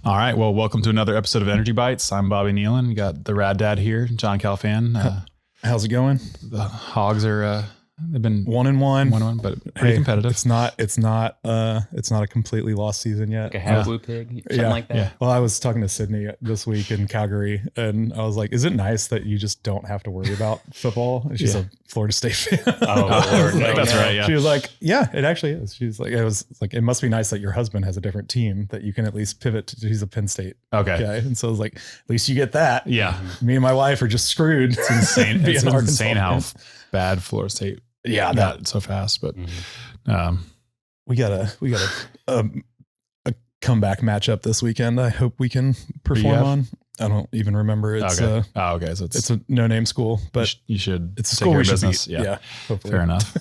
All right. Well, welcome to another episode of Energy Bites. I'm Bobby Nealon. You got the Rad Dad here, John Calfan. How's it going? The Hogs are they've been 1-1, but pretty competitive. It's not a completely lost season yet. Like a half blue pig, something like that. Yeah. Well, I was talking to Sydney this week in Calgary, and I was like, "Is it nice that you just don't have to worry about football?" And she's a Florida State fan. Oh, Lord, no, that's right. Yeah. She was like, "Yeah, it actually is." She's like, "It must be nice that your husband has a different team that you can at least pivot to." He's a Penn State Okay. guy, and so I was like, "At least you get that." Yeah. Me and my wife are just screwed. It's insane. Being It's Arkansas insane how fans. bad Florida State that so fast. But we got a comeback matchup this weekend. I hope we can perform on. I don't even remember. It's okay. Okay. So it's a no-name school, but you should it's a take school care we of should business. beat. Yeah. Hopefully. Fair enough.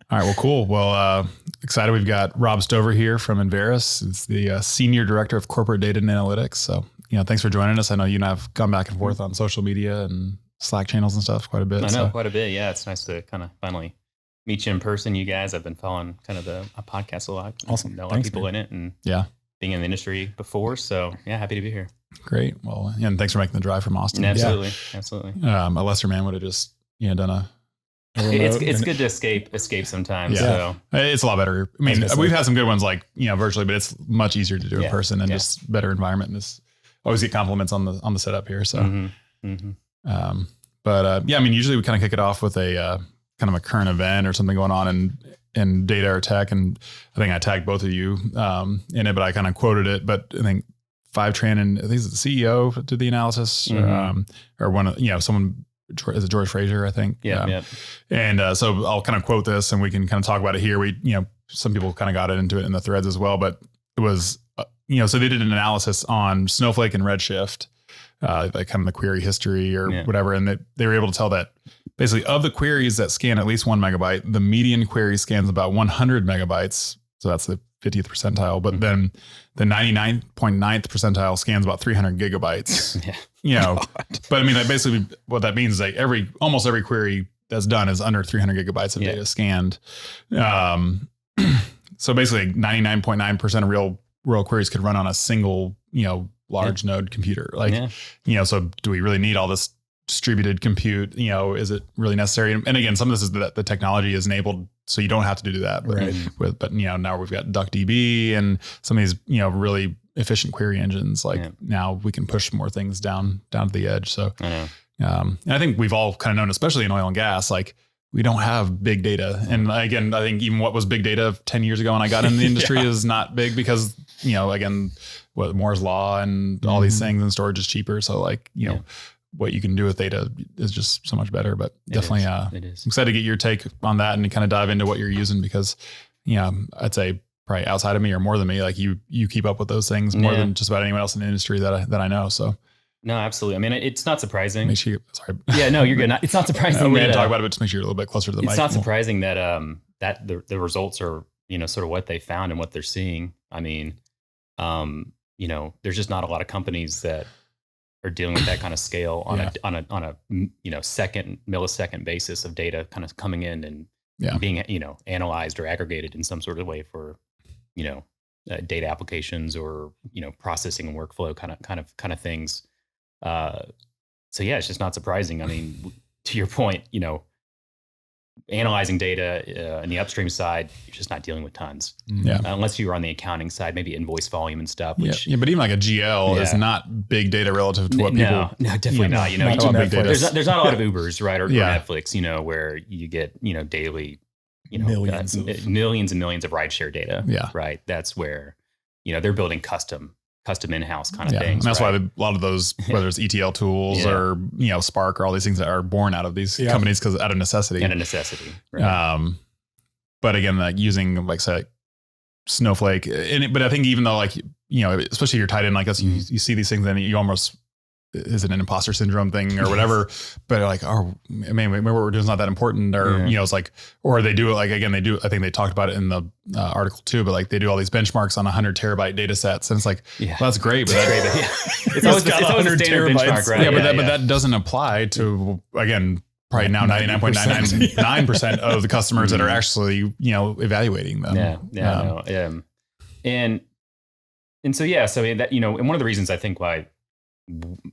All right. Well, cool. Well, excited. We've got Rob Stover here from Enverus. It's the Senior Director of Corporate Data and Analytics. So, thanks for joining us. I know you and I have gone back and forth on social media and Slack channels and stuff quite a bit. I know quite a bit. Yeah. It's nice to kind of finally meet you in person. You guys, I've been following kind of a podcast a lot. Awesome. Know a lot of people in it and being in the industry before. So yeah, happy to be here. Great. Well, and thanks for making the drive from Austin. Absolutely. Absolutely. A lesser man would have just, done a It's good to escape sometimes. Yeah. So it's a lot better. I mean, we've had some good ones like, virtually, but it's much easier to do in person and just better environment. And this always get compliments on the setup here. So, usually we kind of kick it off with a kind of a current event or something going on in data or tech. And I think I tagged both of you in it, but I kind of quoted it. But I think FiveTran and I think it's the CEO did the analysis or one of, someone, is it George Fraser, I think? Yeah. And so I'll kind of quote this and we can kind of talk about it here. We, some people kind of got into it in the threads as well, but it was, so they did an analysis on Snowflake and Redshift, like kind of the query history or whatever. And they were able to tell that basically of the queries that scan at least 1 megabyte, the median query scans about 100 megabytes. So that's the 50th percentile, but then the 99.9th percentile scans about 300 gigabytes, but I mean, like basically what that means is like almost every query that's done is under 300 gigabytes of data scanned. So basically 99.9% of real queries could run on a single, large node computer. So do we really need all this distributed compute? Is it really necessary? And again, some of this is that the technology is enabled so you don't have to do that. But now we've got DuckDB and some of these, really efficient query engines. Now we can push more things down to the edge. So, and I think we've all kind of known, especially in oil and gas, like we don't have big data. And again, I think even what was big data 10 years ago when I got in the industry is not big because, again, Moore's law and all these things and storage is cheaper. So what you can do with data is just so much better, but definitely, I'm excited to get your take on that and kind of dive into what you're using because, I'd say probably outside of me or more than me, like you keep up with those things more than just about anyone else in the industry that I know. So. No, absolutely. I mean, it's not surprising. Sorry. Yeah, no, you're good. It's not surprising. We didn't talk about it, but just make sure you're a little bit closer to the mic. It's not surprising that, that the results are, sort of what they found and what they're seeing. I mean, there's just not a lot of companies that are dealing with that kind of scale on a second millisecond basis of data kind of coming in and being analyzed or aggregated in some sort of way for data applications or processing and workflow kind of things. So yeah, it's just not surprising. I mean, to your point, analyzing data in the upstream side, you're just not dealing with tons. Unless you were on the accounting side, maybe invoice volume and stuff. Which, but even like a GL is not big data relative to what people. No, definitely not. Big data. There's not a lot of Ubers, right, or Netflix, where you get daily, millions and millions of rideshare data. Right. That's where they're building custom in-house kind of things. And that's why a lot of those, whether it's ETL tools or, Spark or all these things that are born out of these companies because out of necessity. Right. But again, like using say Snowflake, but I think even though especially you're tied in like us, you see these things and you almost, is it an imposter syndrome thing or whatever, but maybe what we're doing is not that important or, it's like, or they do it again, I think they talked about it in the article too, but they do all these benchmarks on 100 terabyte data sets. And it's like, well, that's great, but it's always a standard benchmark, right? But that doesn't apply to, again, probably now 99.999% of the customers that are actually, evaluating them. And so that, and one of the reasons I think why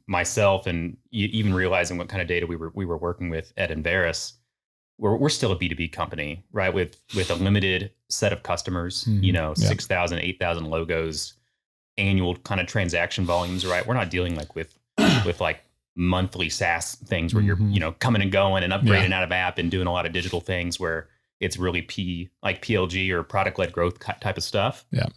myself and even realizing what kind of data we were working with at Enverus, we're still a B2B company, right? With a limited set of customers, 6,000, 8,000 logos, annual kind of transaction volumes, right? We're not dealing with like monthly SaaS things where you're, coming and going and upgrading out of app and doing a lot of digital things where it's really PLG or product-led growth type of stuff. Yeah.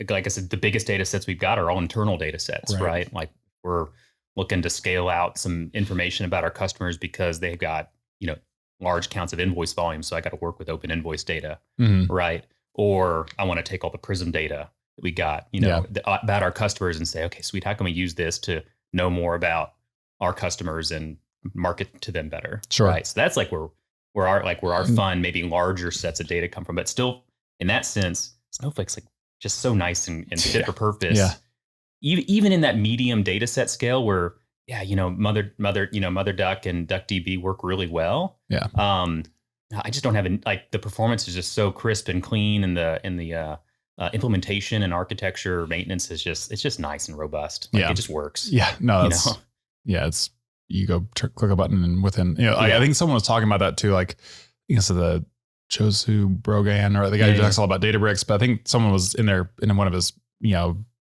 Like I said, the biggest data sets we've got are all internal data sets, right? Like we're looking to scale out some information about our customers because they've got, large counts of invoice volume. So I got to work with open invoice data, right? Or I want to take all the Prism data that we got, about our customers and say, okay, sweet, how can we use this to know more about our customers and market to them better? Sure. Right. So that's like where our fun, maybe larger sets of data come from. But still, in that sense, Snowflake's like just so nice and fit for purpose. Yeah. Even in that medium data set scale where, Mother Duck and DuckDB work really well. Yeah. I just don't have the performance is just so crisp and clean, and the implementation and architecture maintenance is just nice and robust. It just works. Yeah. No, it's you go click a button and within, I think someone was talking about that too. Like, so the Josu Brogan or the guy who talks all about Databricks, but I think someone was in one of his,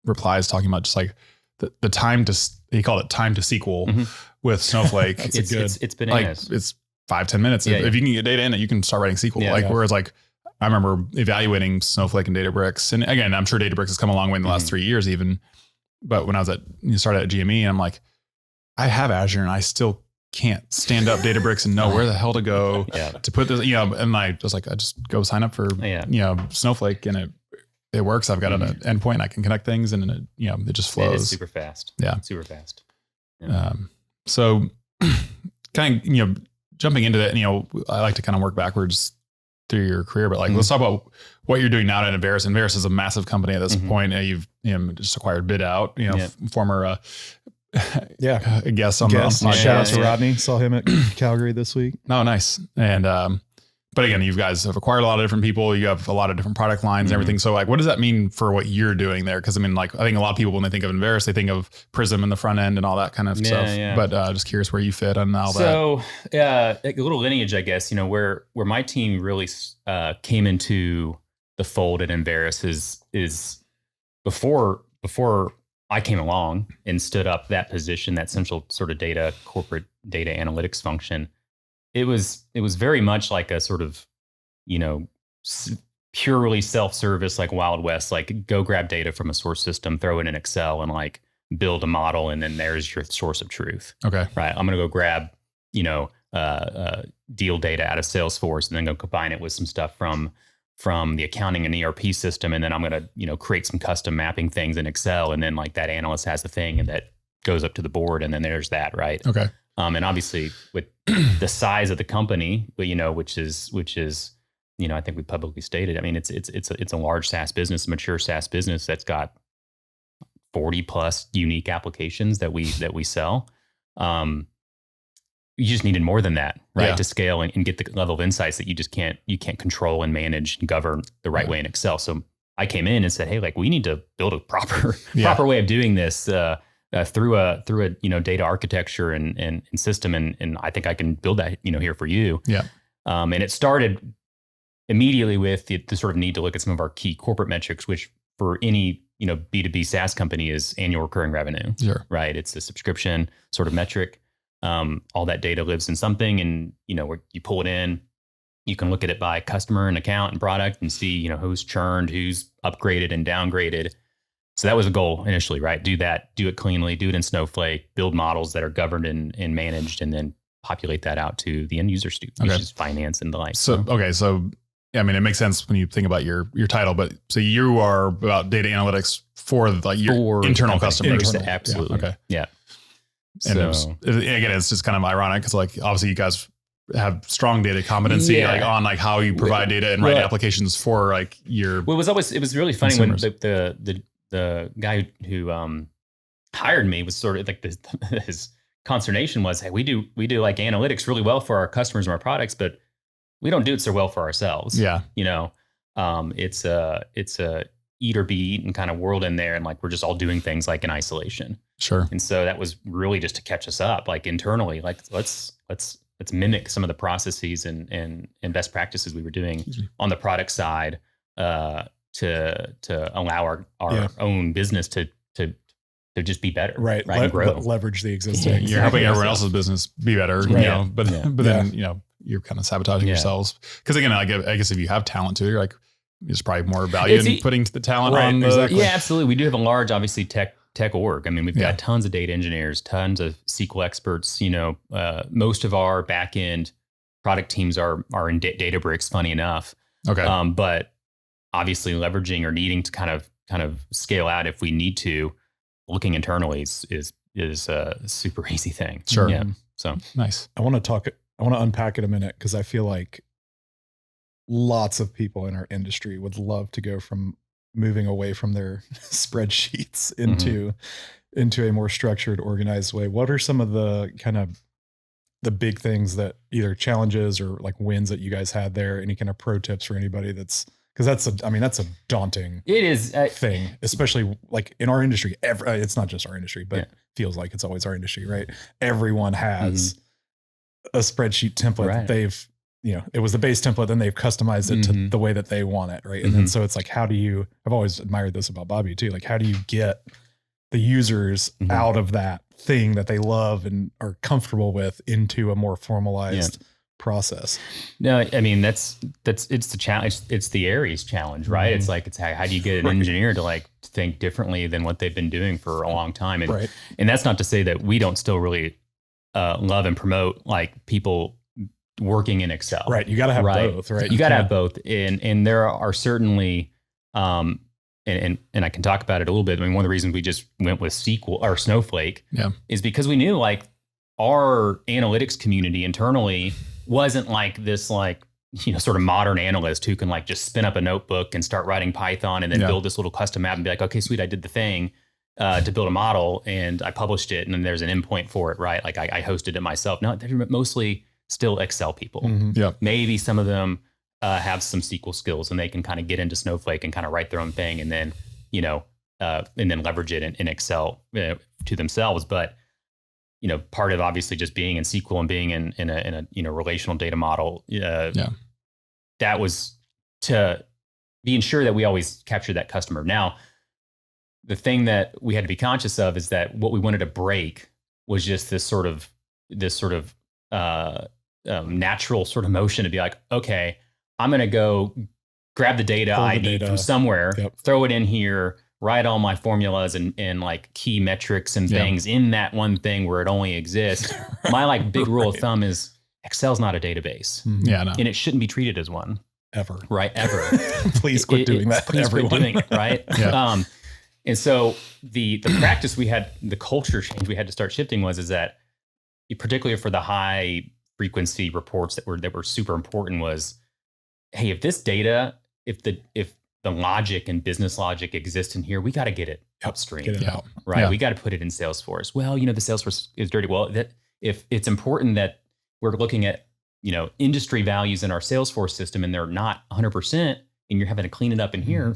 replies talking about just like the time to, he called it time to SQL with Snowflake. It's bananas. It's 5-10 minutes. If you can get data in it, you can start writing SQL. Whereas like, I remember evaluating Snowflake and Databricks. And again, I'm sure Databricks has come a long way in the last 3 years even. But when I was started at GME, and I'm like, I have Azure and I still can't stand up Databricks and know where the hell to go to put this, and I was like, I just go sign up for, Snowflake, and it works. I've got an endpoint. I can connect things, and it just flows. It is super fast. Yeah. Super fast. Yeah. So kind of, jumping into that, I like to kind of work backwards through your career, but let's talk about what you're doing now at Enverus. Enverus is a massive company at this point. You've just acquired BidOut, former guest on the podcast. Shout out to Rodney. Saw him at Calgary this week. Oh, nice. And but again, you guys have acquired a lot of different people. You have a lot of different product lines and everything. So what does that mean for what you're doing there? Because I think a lot of people, when they think of Enverus, they think of Prism in the front end and all that kind of stuff. Yeah. But just curious where you fit on all that. So a little lineage, I guess, where my team really came into the fold at Enverus is before I came along and stood up that position, that central sort of corporate data analytics function. It was very much like a sort of, purely self-service, like Wild West, like go grab data from a source system, throw it in Excel, and like build a model, and then there's your source of truth. Okay. Right. I'm going to go grab, deal data out of Salesforce, and then go combine it with some stuff from the accounting and ERP system, and then I'm going to, create some custom mapping things in Excel, and then like that analyst has the thing, and that goes up to the board, and then there's that, right? Okay. And obviously with the size of the company, which is, I think we publicly stated, it's a large SaaS business, a mature SaaS business that's got 40 plus unique applications that we sell. You just needed more than that, right? To scale and get the level of insights that you can't control and manage and govern the right way in Excel. So I came in and said, hey, we need to build a proper way of doing this, through a data architecture and system, and I think I can build that here for you. Yeah. And it started immediately with the sort of need to look at some of our key corporate metrics, which for any B2B SaaS company is annual recurring revenue. Sure. Right. It's a subscription sort of metric. All that data lives in something, and where you pull it in, you can look at it by customer and account and product and see who's churned, who's upgraded and downgraded. So that was a goal initially, right? Do that, do it cleanly, do it in Snowflake, build models that are governed and managed, and then populate that out to the end user, which is finance and the like. So it makes sense when you think about your title, but so you are about data analytics for your internal customers. Absolutely. Yeah. Okay. Yeah. And again, it's just kind of ironic because obviously you guys have strong data competency on how you provide data and write applications for your. Well, it was really funny consumers. When the guy who hired me was sort of like his consternation was, hey, we do like analytics really well for our customers and our products, but we don't do it so well for ourselves. Yeah. It's a eat or be eaten kind of world in there. And like, we're just all doing things like in isolation. Sure. And so that was really just to catch us up, like internally, like let's mimic some of the processes and best practices we were doing on the product side, to allow our own business to just be better. Right. And grow. Leverage the existing. You're helping everyone else's business be better, Right. you know, but then, you know, you're kind of sabotaging yourselves. Cause again, I guess if you have talent too, you're like, there's probably more value in putting the talent on. Exactly. Yeah, absolutely. We do have a large, obviously tech org. I mean, we've got tons of data engineers, tons of SQL experts, you know, most of our back end product teams are in Databricks, funny enough. Okay. But obviously leveraging or needing to kind of scale out if we need to, looking internally is a super easy thing. Sure. Yeah. So nice. I want to unpack it a minute, because I feel like lots of people in our industry would love to go from moving away from their spreadsheets into a more structured, organized way. What are some of the kind of the big things that either challenges or like wins that you guys had there? Any kind of pro tips for anybody that's, because that's a daunting thing, especially like in our industry. It's not just our industry, but feels like it's always our industry, right? Everyone has a spreadsheet template that they've, you know, it was the base template, then they've customized it to the way that they want it, right? And then so it's like, I've always admired this about Bobby too. Like, how do you get the users out of that thing that they love and are comfortable with into a more formalized process? No, I mean, it's the challenge. It's the Aries challenge, right? It's like, it's how do you get an engineer to like think differently than what they've been doing for a long time? And and that's not to say that we don't still really love and promote like people working in Excel. Right. You got to have both, right? You got to have both. And there are certainly, and I can talk about it a little bit. I mean, one of the reasons we just went with SQL or Snowflake is because we knew like our analytics community internally wasn't like this, like, you know, sort of modern analyst who can like just spin up a notebook and start writing Python and then build this little custom app and be like, okay, sweet, I did the thing to build a model and I published it and then there's an endpoint for it, right? Like I hosted it myself. No, they're mostly still Excel people. Maybe some of them have some SQL skills and they can kind of get into Snowflake and kind of write their own thing and then, you know, and then leverage it in Excel to themselves. But, you know, part of obviously just being in SQL and being in a you know, relational data model, that was to be ensure that we always capture that customer. Now, the thing that we had to be conscious of is that what we wanted to break was just this sort of natural sort of motion to be like, okay, I'm going to go grab the data I need from somewhere, throw it in here, write all my formulas and like key metrics and things in that one thing where it only exists. My like big rule of thumb is Excel's not a database. And it shouldn't be treated as one. Ever. Right. Ever. Please quit doing that. Please quit doing it. Right. And so the practice we had, the culture change we had to start shifting is that particularly for the high frequency reports that were super important was, hey, if this data, if the logic and business logic exists in here, we got to get it upstream. Get it out. Right. We got to put it in Salesforce. Well, you know, the Salesforce is dirty. Well, that if it's important that we're looking at, you know, industry values in our Salesforce system and they're not 100% and you're having to clean it up in here.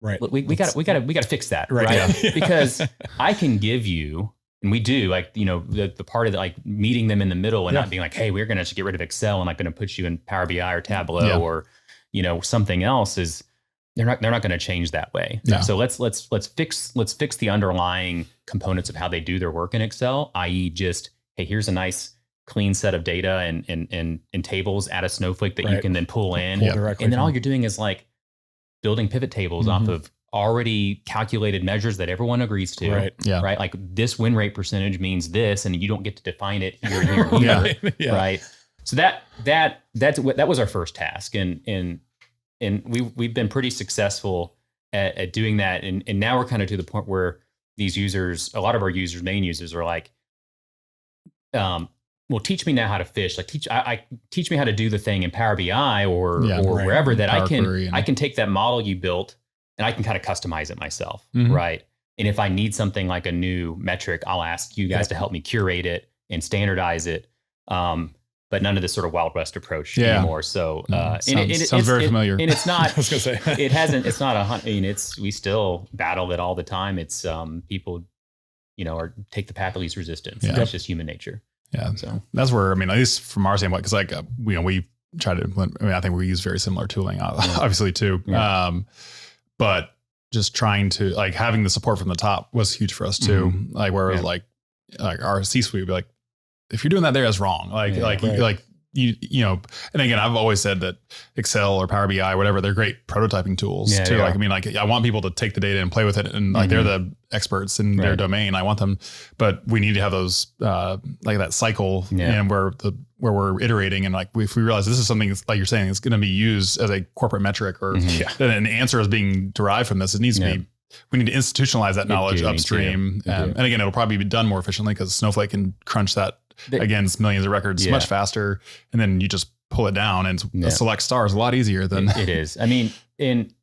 Right. We got to fix that. Right. Because I can give you, and we do, like, you know, the part of the, like meeting them in the middle and not being like, hey, we're going to get rid of Excel and I'm going to put you in Power BI or Tableau or, you know, something else is they're not going to change that way. So let's fix the underlying components of how they do their work in Excel, i.e. just, hey, here's a nice clean set of data and tables out of Snowflake that you can then pull in. And then all you're doing is like building pivot tables off of already calculated measures that everyone agrees to, right? Like this win rate percentage means this, and you don't get to define it here, right? So that was our first task, and we've been pretty successful at doing that, and now we're kind of to the point where these users, a lot of our users, main users, are like, well, teach me now how to fish. Like teach me how to do the thing in Power BI or wherever that Power I can take that model you built and I can kind of customize it myself, right? And if I need something like a new metric, I'll ask you guys to help me curate it and standardize it. but none of this sort of Wild West approach anymore. So, sounds very familiar. And it's not, I was going to say, it's not we still battle it all the time. It's, people, or take the path of least resistance. Yeah. That's just human nature. Yeah. So that's where, at least from our standpoint, cause we try to implement, I think we use very similar tooling, obviously too. Yeah. But just trying to having the support from the top was huge for us too. Mm-hmm. Where it was our C-suite would be like, if you're doing that there, that's wrong. And again, I've always said that Excel or Power BI, whatever, they're great prototyping tools too. I want people to take the data and play with it, and they're the experts in their domain. I want them, but we need to have those that cycle, and where we're iterating, and if we realize this is something like you're saying, it's going to be used as a corporate metric, or an answer is being derived from this, it needs to be. We need to institutionalize that knowledge upstream, and again, it'll probably be done more efficiently because Snowflake can crunch that against millions of records much faster, and then you just pull it down and select stars a lot easier than it is. I mean, any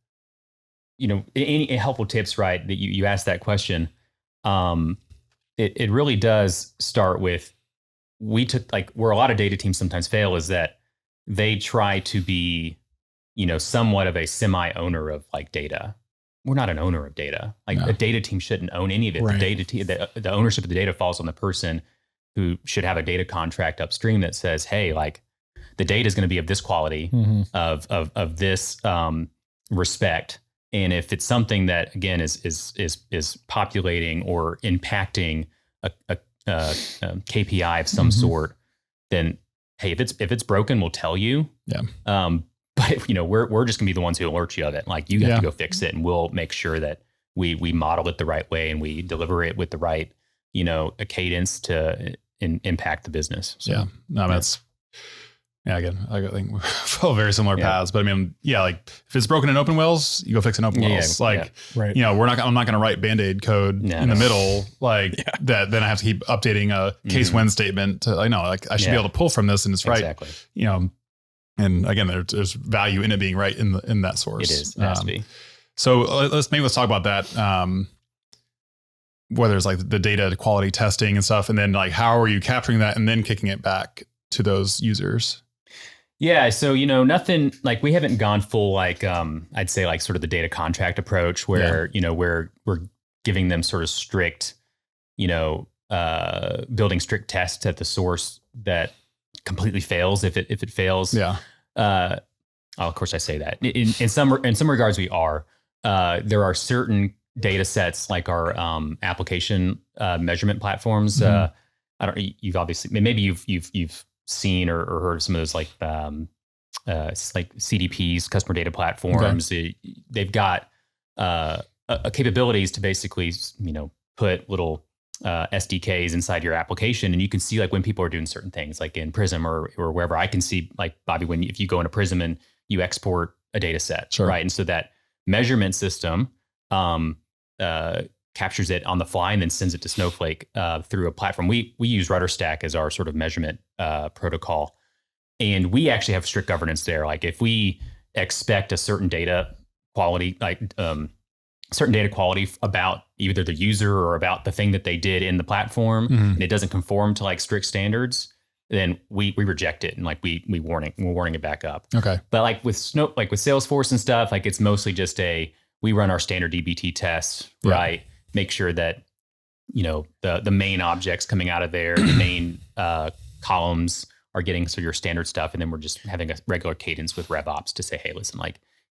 helpful tips, right? That you asked that question. It really does start with, where a lot of data teams sometimes fail is that they try to be, somewhat of a semi-owner of data. We're not an owner of data. A data team shouldn't own any of it. Right. The ownership of the data falls on the person who should have a data contract upstream that says, hey, the data is going to be of this quality, of this respect. And if it's something that, again, is populating or impacting a KPI of some sort, then hey, if it's broken, we'll tell you. Yeah. But we're just gonna be the ones who alert you of it. You have to go fix it, and we'll make sure that we model it the right way and we deliver it with the right, a cadence to impact the business. So, that's again, I think we follow very similar paths. But if it's broken in open wells, you go fix an open wells. Right. I'm not going to write Band-Aid code in the middle that. Then I have to keep updating a case when statement. I should be able to pull from this, and it's right. Exactly. And again, there's value in it being right in that source. It is. It has to be. So let's talk about that. Whether it's the data quality testing and stuff, and then how are you capturing that and then kicking it back to those users? Yeah. So, nothing we haven't gone full, I'd say sort of the data contract approach where, we're giving them sort of strict, building strict tests at the source that completely fails if it fails. Yeah. Of course I say that in some regards we are. There are certain data sets like our Mm-hmm. application measurement platforms. You've obviously maybe you've seen or heard of some of those CDPs, customer data platforms. Okay. They've got capabilities to basically put little SDKs inside your application, and you can see when people are doing certain things, in Prism or wherever. I can see Bobby, if you go into Prism and you export a data set, right? And so that measurement system captures it on the fly and then sends it to Snowflake through a platform. We use Rudderstack as our sort of measurement protocol, and we actually have strict governance there. If we expect a certain data quality, certain data quality about either the user or about the thing that they did in the platform, and it doesn't conform to strict standards, then we reject it, and we're warning it back up. Okay. But with Salesforce and stuff, it's mostly just we run our standard DBT tests, right? Make sure that the main objects coming out of there, the main columns are getting your standard stuff, and then we're just having a regular cadence with RevOps to say, hey, listen,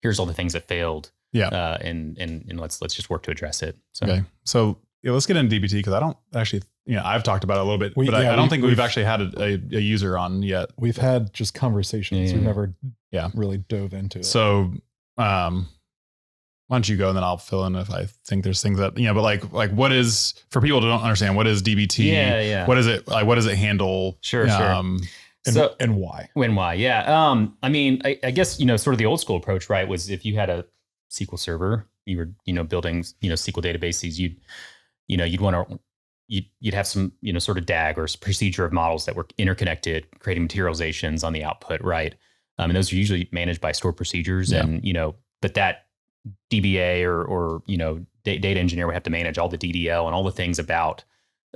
here's all the things that failed. Yeah. And let's just work to address it. So. Okay. So let's get into DBT, because I don't actually, I've talked about it a little bit, but I don't think we've actually had a user on yet. We've had just conversations. We've never really dove into it. So why don't you go, and then I'll fill in if I think there's things that, but what is, for people who don't understand, what is DBT? Yeah. What is it? What does it handle? Sure. And why? Why? Yeah. I guess, sort of the old school approach, right, was if you had a SQL server, you were, building, SQL databases, you'd have some, sort of DAG or procedure of models that were interconnected, creating materializations on the output, right? And those are usually managed by stored procedures, and, but that DBA or data engineer would have to manage all the DDL and all the things about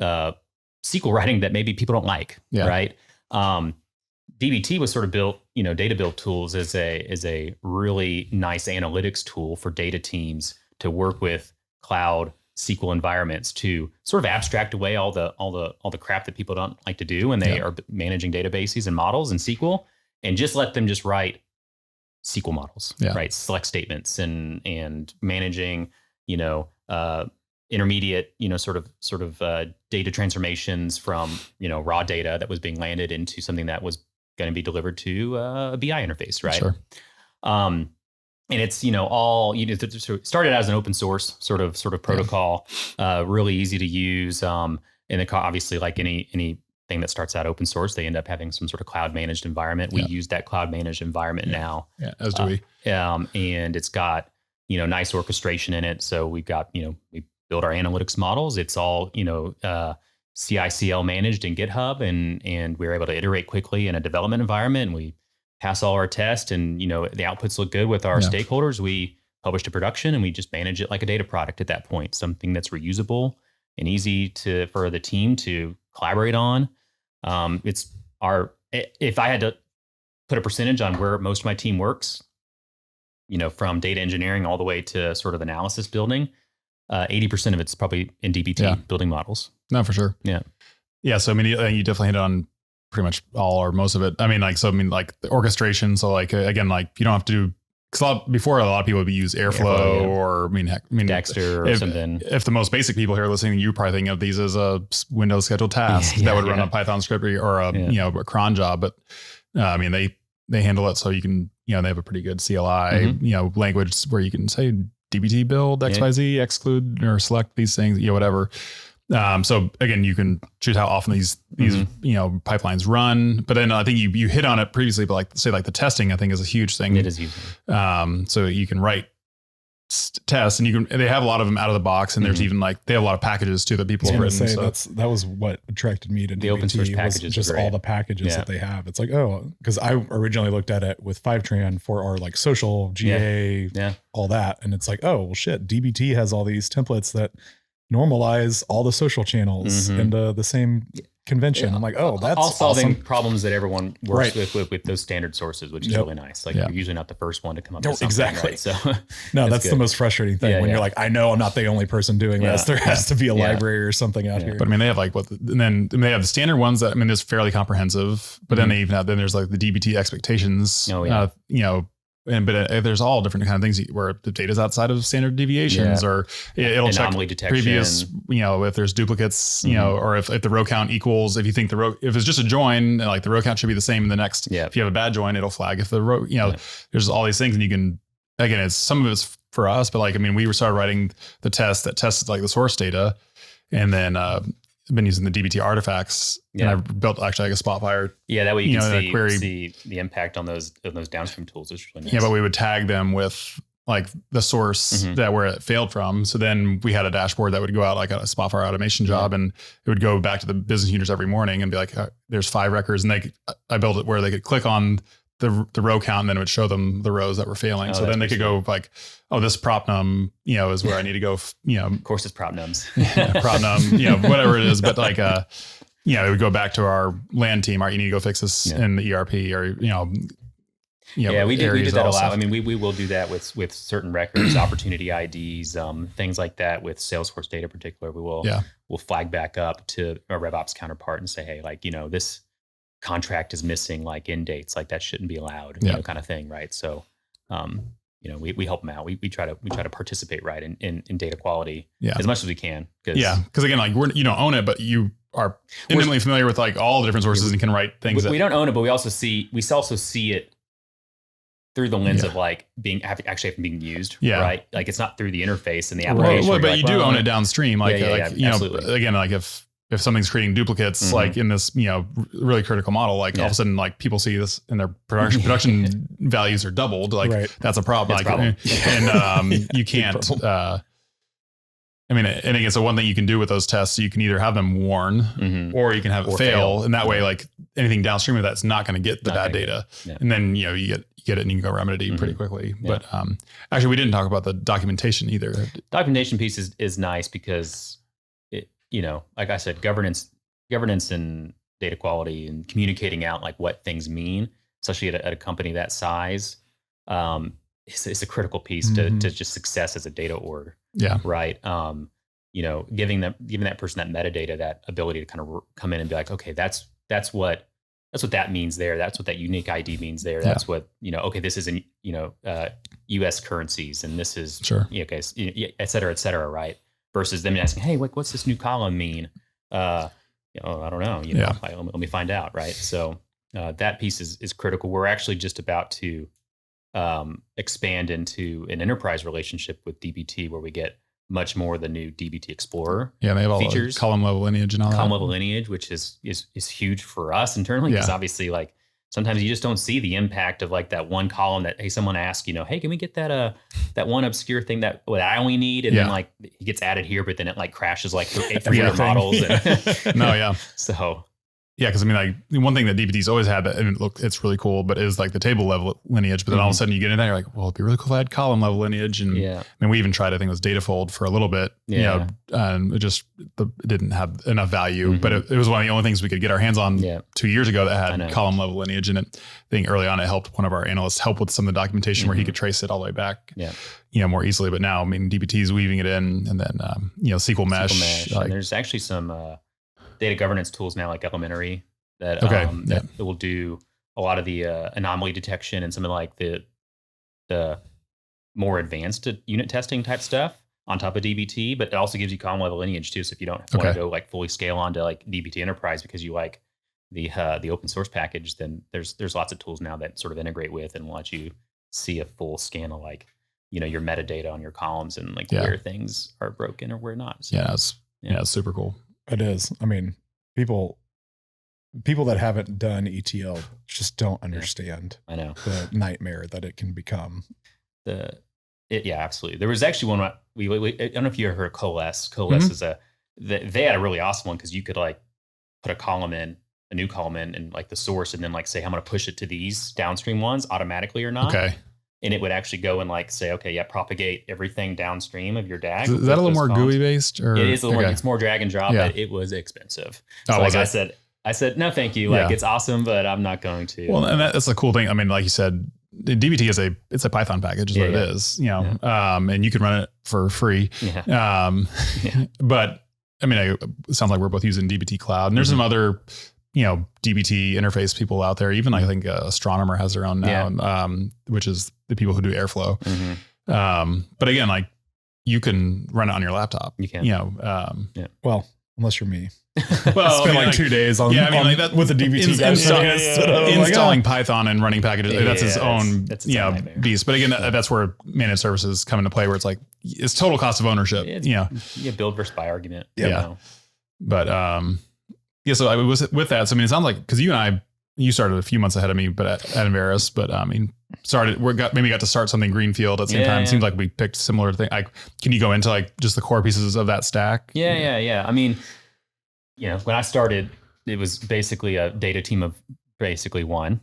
SQL writing that maybe people don't like, right? DBT was sort of built, data build tools as a really nice analytics tool for data teams to work with cloud SQL environments to sort of abstract away all the crap that people don't like to do when they are managing databases and models in SQL, and just let them just write SQL models, right? Select statements and managing, intermediate, sort of data transformations from, raw data that was being landed into something that was going to be delivered to a BI interface, right? Sure. And it's, all, started as an open source sort of protocol, really easy to use. And obviously, like anything that starts out open source, they end up having some sort of cloud managed environment. We use that cloud managed environment now. Yeah, as do we. And it's got, nice orchestration in it. So we've got, we build our analytics models. It's all, CI/CL managed in GitHub, and we're able to iterate quickly in a development environment. And we pass all our tests, and the outputs look good with our stakeholders. We publish to production, and we just manage it like a data product at that point, something that's reusable and easy for the team to collaborate on. If I had to put a percentage on where most of my team works, from data engineering all the way to sort of analysis building, 80% of it's probably in DBT building models. No, for sure. Yeah. Yeah. So, you definitely hit on pretty much all or most of it. Like the orchestration. So again, you don't have to do, because before a lot of people would use Airflow or Dexter or something. If the most basic people here listening, you probably think of these as a Windows scheduled task that would run a Python script or a cron job. But they handle it so you can, they have a pretty good CLI, language where you can say DBT build XYZ, exclude or select these things, whatever. So again, you can choose how often these pipelines run, but then I think you hit on it previously, but the testing, I think, is a huge thing. It is huge. So you can write tests, and they have a lot of them out of the box, and there's even they have a lot of packages too that people have written. That was what attracted me to the DBT, open source packages, just all the packages that they have. It's because I originally looked at it with FiveTran for our social GA, all that, and it's DBT has all these templates that normalize all the social channels into the same convention. I'm that's all solving awesome. Problems that everyone works with those standard sources, which is really nice. You're usually not the first one to come up with something. Exactly. Right? So no, that's the most frustrating thing when you're I know I'm not the only person doing this. There has to be a library or something out here. But they have and then they have the standard ones that is fairly comprehensive. But then they even have there's the DBT expectations. But there's all different kind of things where the data's outside of standard deviations, or it'll anomaly check detection. Previous, if there's duplicates, or if the row count equals, if you think if it's just a join, the row count should be the same in the next. If you have a bad join, it'll flag if the row, there's all these things, and you can, again, some of it's for us, but we started writing the test that tests the source data, and then, I've been using the DBT artifacts, and I built actually a Spotfire. Yeah, that way you can see the impact on those downstream tools. Is really nice. Yeah, but we would tag them with the source that where it failed from. So then we had a dashboard that would go out a Spotfire automation job, and it would go back to the business users every morning and be there's 5 records, and I built it where they could click on the row count, and then it would show them the rows that were failing. So then they could go this prop num, is where I need to go. Of course it's prop nums, prop num, whatever it is. But it would go back to our land team. You need to go fix this in the ERP, or we did that a lot. We will do that with certain records, opportunity IDs, things like that. With Salesforce data in particular, we'll flag back up to our RevOps counterpart and say, hey, this contract is missing end dates, that shouldn't be allowed, kind of thing, right? So we help them out. We try to participate in data quality as much as we can. Because again, you don't own it, but you are intimately familiar with all the different sources and can write things. We don't own it, but we also see it through the lens of being used, right? It's not through the interface and the application. Well, but you do own it downstream, absolutely. Again, if something's creating duplicates, in this, really critical model, all of a sudden, people see this and their production values are doubled. That's a problem. And you can't, and again, so one thing you can do with those tests, you can either have them warn or you can have it fail. And that way, anything downstream of that's not going to get the bad data. Yeah. And then, you get it and you can go remedy pretty quickly. Yeah. But actually, we didn't talk about the documentation either. Documentation piece is nice because like I said, governance and data quality and communicating out like what things mean, especially at a company that size, is a critical piece to just success as a data org. Yeah. Right. Giving that person that metadata, that ability to kind of come in and be like, okay, that's what that means there. That's what that unique ID means there. That's what, okay, this is US currencies, and this is okay, et cetera, right? Versus them asking, hey, what's this new column mean? I don't know. Let me find out, right? So that piece is critical. We're actually just about to expand into an enterprise relationship with DBT, where we get much more of the new DBT Explorer they have all features, the column level lineage and all that. Column level lineage, which is huge for us internally, because obviously, like, sometimes you just don't see the impact of like that one column that, hey, someone asks, hey, can we get that one obscure thing that I only need, and then like it gets added here, but then it like crashes like 300 models. And So. Yeah, because I mean, like, one thing that DBT's always had, and it's really cool, but is like the table level lineage. But then all of a sudden you get in there, you're like, well, it'd be really cool if I had column level lineage. And I mean, we even tried, I think it was Datafold for a little bit, and it didn't have enough value. But it was one of the only things we could get our hands on 2 years ago that had column level lineage. And I think early on it helped one of our analysts help with some of the documentation where he could trace it all the way back, more easily. But now, I mean, DBT is weaving it in, and then, SQL Mesh. And there's actually some data governance tools now, like Elementary, that that will do a lot of the anomaly detection and some of like the more advanced unit testing type stuff on top of DBT. But it also gives you column level lineage too. So if you don't want to go like fully scale onto like DBT Enterprise because you like the open source package, then there's lots of tools now that sort of integrate with and let you see a full scan of like your metadata on your columns and like where things are broken or where not. So, it's super cool. It is. I mean, people that haven't done ETL just don't understand. I know the nightmare that it can become. Absolutely. There was actually one we I don't know if you ever heard of Coalesce. Coalesce is they had a really awesome one, because you could like put a new column in, and like the source, and then like say, I'm going to push it to these downstream ones automatically or not. Okay. And it would actually go and like say, okay, propagate everything downstream of your DAG. Is that a little more GUI based, or it is a little more, it's more drag and drop, but it was expensive. So I said, no, thank you. Like, it's awesome, but I'm not going to. Well, and that's the cool thing. I mean, like you said, the DBT is it's a Python package is what it is, and you can run it for free. But I mean, it sounds like we're both using DBT Cloud, and there's some other, DBT interface people out there. Even I think Astronomer has their own now, which is the people who do Airflow. But again, like, you can run it on your laptop. You can. Well, unless you're me. Well, spend like 2 days on that with the DBT guys. Installing Python and running packages, that's its own beast. But again, that's where managed services come into play, where it's like, it's total cost of ownership. Build versus buy argument. But so I was with that. So I mean, it sounds like, because you started a few months ahead of me, but at Enverus, but I mean, got to start something greenfield at the same time. It seems like we picked similar thing. Can you go into like just the core pieces of that stack? I mean, when I started, it was basically a data team of basically one.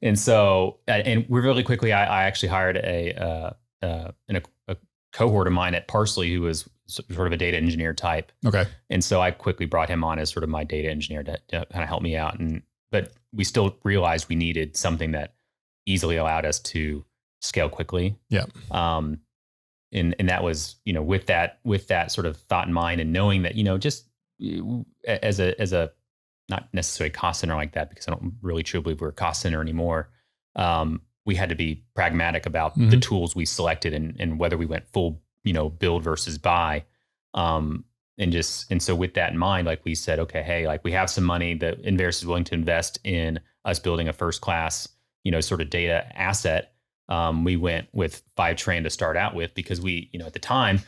And so, and we really quickly, I actually hired a cohort of mine at Parsley, who was sort of a data engineer type. Okay. And so I quickly brought him on as sort of my data engineer to kind of help me out. But we still realized we needed something that easily allowed us to scale quickly. And that was, with that sort of thought in mind, and knowing that, just as a not necessarily cost center like that, because I don't really truly believe we're a cost center anymore. We had to be pragmatic about the tools we selected, and whether we went full, build versus buy. And so with that in mind, like, we said, okay, hey, like, we have some money that Enverus is willing to invest in us building a first class, sort of data asset. We went with FiveTran to start out with, because we, at the time,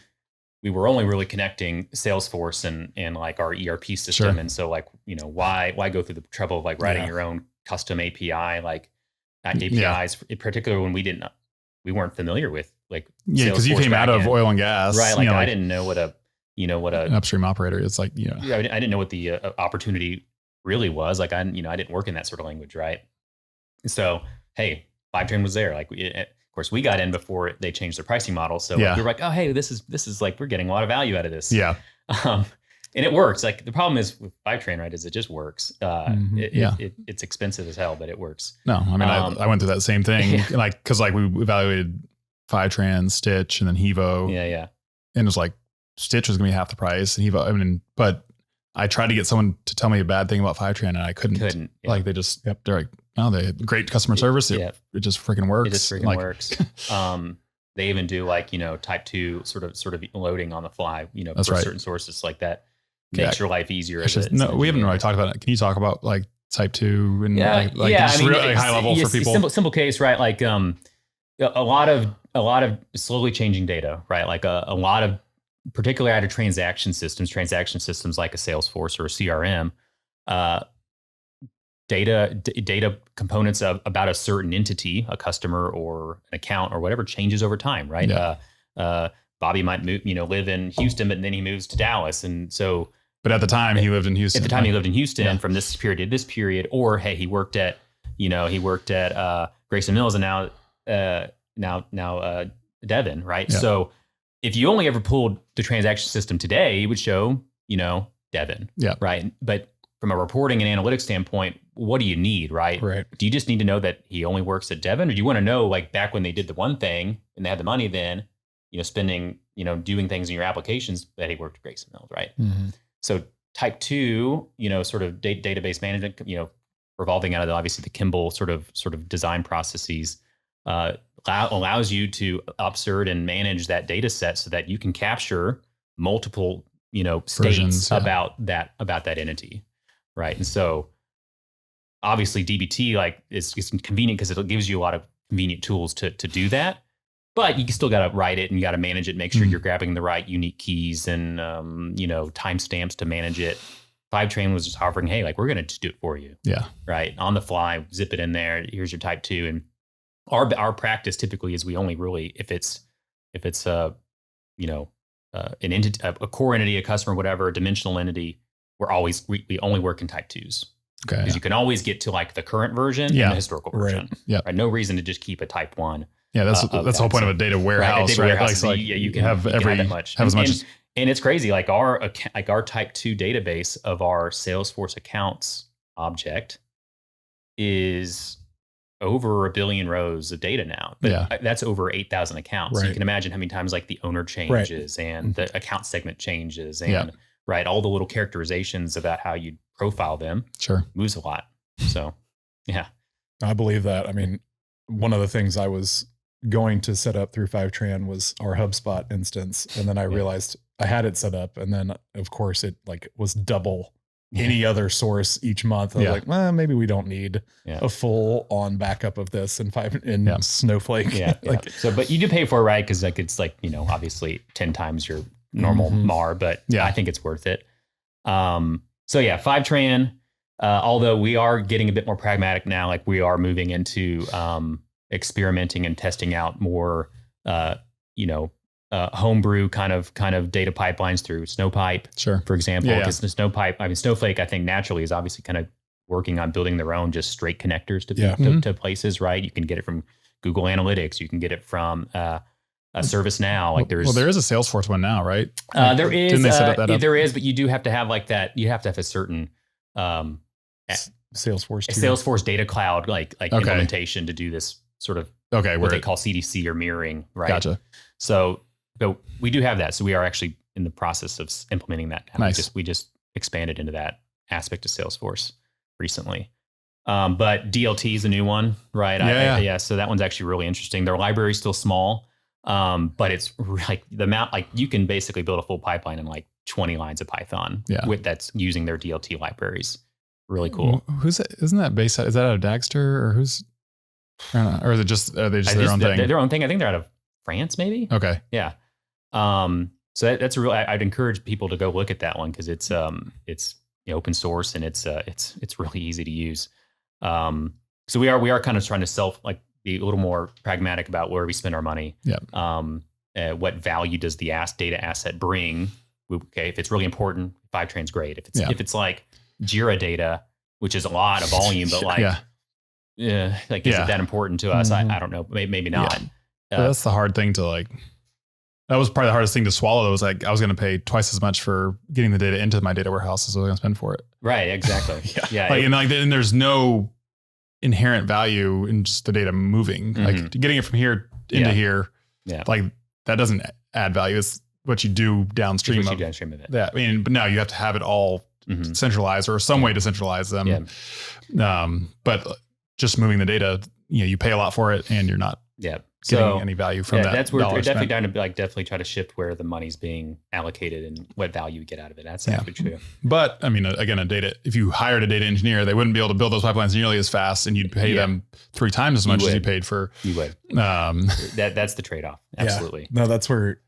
we were only really connecting Salesforce and like our ERP system. And so, like, why go through the trouble of like writing your own custom API, like APIs, in particular when we weren't familiar with like, because you came out of oil and gas, right? Like, I didn't know what an upstream operator is like. I didn't know what the opportunity really was. Like, I didn't work in that sort of language, right? So, hey, FiveTran was there. Like, of course, we got in before they changed their pricing model. So we were like, oh, hey, this is like, we're getting a lot of value out of this. And it works. Like the problem is with FiveTran, right? Is it just works. It's expensive as hell, but it works. No, I mean, I went through that same thing. Like, cause like we evaluated FiveTran, Stitch, and then Hevo. Yeah. And it was like Stitch was gonna be half the price, and Hevo. I mean, but I tried to get someone to tell me a bad thing about FiveTran, and I couldn't. Yeah. Like they just, they're like, oh, they had great customer service. It just freaking works. It just freaking works. They even do like, type 2 sort of loading on the fly, for certain sources like that. Makes your life easier. We haven't really talked about it. Can you talk about like type 2 and high level for people? Simple case, right? Like a lot of slowly changing data, right? Like a lot of, particularly out of transaction systems like a Salesforce or a CRM, data components about a certain entity, a customer or an account or whatever, changes over time, right? Yeah. Bobby might move, live in Houston, but then he moves to Dallas, and so. But at the time he lived in Houston. At the time he lived in Houston from this period to this period, or hey, he worked at Grayson Mills, and now Devon, right? Yeah. So if you only ever pulled the transaction system today, it would show, Devon, right? But from a reporting and analytics standpoint, what do you need, right? Right. Do you just need to know that he only works at Devon, or do you want to know, like back when they did the one thing and they had the money then, spending, doing things in your applications, that he worked at Grayson Mills, right? Mm-hmm. So type 2, sort of database management, revolving out of obviously the Kimball sort of design processes, allows you to upsert and manage that data set so that you can capture multiple, states versions, about that entity. Right. And so obviously DBT is convenient because it gives you a lot of convenient tools to do that, but you still got to write it and you got to manage it, make sure you're grabbing the right unique keys and, timestamps to manage it. FiveTran was just offering, hey, like we're going to just do it for you. Yeah. Right. On the fly, zip it in there. Here's your type 2. And our practice typically is we only really, if it's an entity, a core entity, a customer, whatever, a dimensional entity, we only work in type 2s. Okay. Because you can always get to like the current version and the historical version. Yeah. Right? No reason to just keep a type 1. Yeah, that's the whole point of a data warehouse, right? You can have that much. Have as much. And it's crazy. Like our type 2 database of our Salesforce accounts object is over 1 billion rows of data now. But that's over 8,000 accounts. Right. So you can imagine how many times like the owner changes and the account segment changes and all the little characterizations about how you profile them. Sure. Moves a lot. So yeah. I believe that. I mean, one of the things I was going to set up through FiveTran was our HubSpot instance. And then I realized I had it set up. And then of course it was double any other source each month. I was like, well, maybe we don't need a full on backup of this in Snowflake. Yeah. But you do pay for it, right? Cause it's obviously 10 times your normal MAR, but I think it's worth it. FiveTran, although we are getting a bit more pragmatic now, like we are moving into, experimenting and testing out more, homebrew kind of data pipelines through Snowpipe, for example. Because the Snowflake, I think naturally is obviously kind of working on building their own just straight connectors to places, right? You can get it from Google Analytics, you can get it from a ServiceNow. There is a Salesforce one now, right? There is. Didn't they set that up? There is, but you do have to have like that. You have to have a certain Salesforce data cloud implementation to do this sort of what they call CDC or mirroring, right? Gotcha. So we do have that. So we are actually in the process of implementing that. Nice. We just expanded into that aspect of Salesforce recently. But DLT is a new one, right? So that one's actually really interesting. Their library's still small, but it's like the amount, like you can basically build a full pipeline in like 20 lines of Python that's using their DLT libraries. Really cool. Isn't that based out? Is that out of Dagster or who's? Or is it just? Are they just their own thing? Their own thing. I think they're out of France, maybe. Okay. Yeah. So that's a real. I'd encourage people to go look at that one because it's open source and it's really easy to use. So we are kind of trying to be a little more pragmatic about where we spend our money. Yeah. What value does the data asset bring? Okay, if it's really important, FiveTran's great. If it's like Jira data, which is a lot of volume, but is it that important to us? I don't know. Maybe not. That's the hard thing to That was probably the hardest thing to swallow. It was like, I was going to pay twice as much for getting the data into my data warehouse as I was going to spend for it. Right. Exactly. Yeah. And there's no inherent value in just the data moving, like getting it from here into here. Yeah. Like that doesn't add value. It's what you do downstream of it. Yeah. I mean, but now you have to have it all centralized or some way to centralize them. Yeah. But just moving the data, you pay a lot for it and you're not getting any value from that. That's where we're definitely trying to definitely try to shift where the money's being allocated and what value you get out of it. That's actually true. But I mean, again, if you hired a data engineer, they wouldn't be able to build those pipelines nearly as fast, and you'd pay them 3 times as much as you paid for. You would. That's the trade-off. Absolutely. Yeah. No, that's where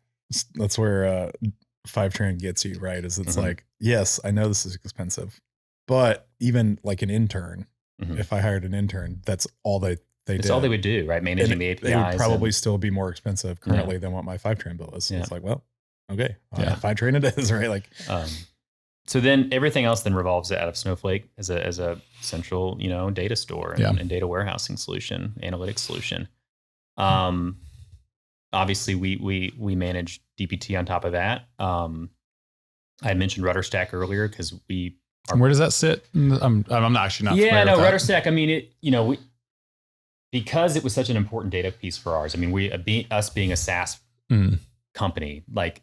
FiveTran gets you, right? Is it's like, yes, I know this is expensive, but even like an intern, if I hired an intern, that's all it's all they would do, right? Managing the APIs. They would probably still be more expensive currently than what my FiveTran bill is. So it's like, well, okay, FiveTran it is, right? Like, so then everything else then revolves out of Snowflake as a central, data store and data warehousing solution, analytics solution. Obviously, we manage DBT on top of that. I mentioned Rudderstack earlier because where does that sit? I'm not familiar with that. Rudderstack. I mean, because it was such an important data piece for ours. I mean, us being a SaaS company, like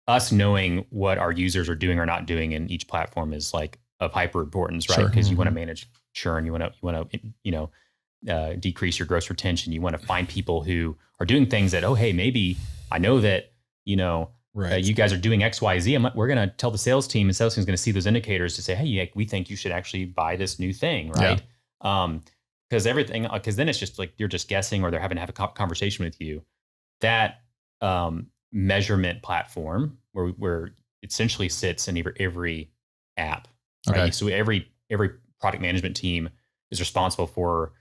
us knowing what our users are doing or not doing in each platform is like of hyper importance, right? Because you want to manage churn, you want to decrease your gross retention. You want to find people who are doing things that, maybe I know that you guys are doing X, Y, Z. We're going to tell the sales team, and sales team is going to see those indicators to say, hey, we think you should actually buy this new thing, right? Yeah. Because then it's just like you're just guessing, or they're having to have a conversation with you. That measurement platform where it essentially sits in every app, right? Okay. So every product management team is responsible for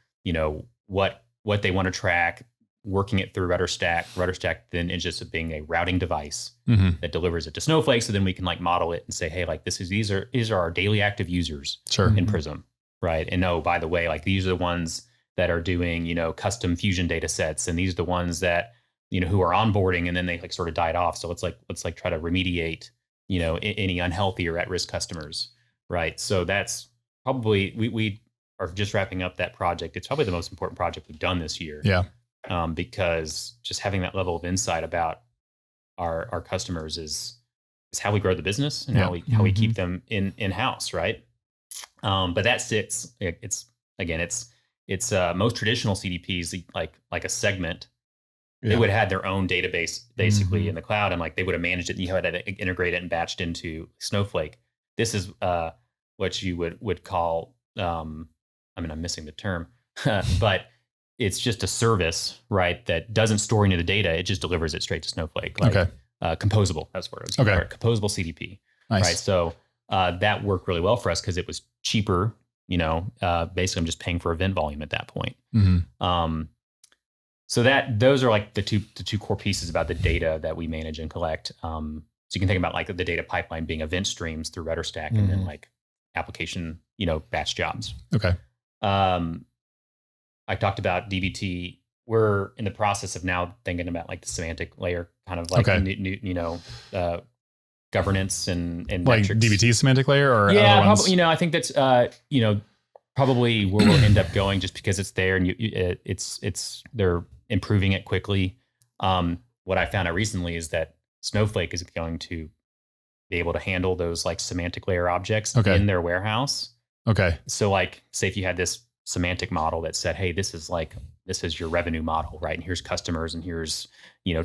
what they want to track, working it through Rudderstack. Rudderstack then is just being a routing device that delivers it to Snowflake, so then we can model it and say, hey, these are our daily active users in Prism. Right. And by the way, these are the ones that are doing, custom Fusion data sets. And these are the ones that, who are onboarding and then they sort of died off. So let's try to remediate, any unhealthy or at-risk customers. Right. So that's probably, we are just wrapping up that project. It's probably the most important project we've done this year. Yeah. Because just having that level of insight about our customers is how we grow the business and how we keep them in-house. Right. But that sits, it's most traditional CDPs, like a segment, they would have had their own database basically in the cloud, and they would have managed it, and you had to integrate it and batched into Snowflake. This is what you would call, I'm missing the term, but it's just a service, right? That doesn't store any of the data. It just delivers it straight to Snowflake. Composable, that's what it was. Okay. Composable CDP. Nice. Right. So, that worked really well for us because it was cheaper, basically I'm just paying for event volume at that point. So those are the two core pieces about the data that we manage and collect. So you can think about the data pipeline being event streams through Rudderstack and then application, batch jobs. Okay. I talked about DBT. We're in the process of now thinking about the semantic layer, kind of governance and metrics. DBT semantic layer or other ones? Probably, I think that's probably where we'll end up going, just because it's there and they're improving it quickly. What I found out recently is that Snowflake is going to be able to handle those semantic layer objects in their warehouse. Okay. So say if you had this semantic model that said, hey, this is your revenue model, right? And here's customers and here's,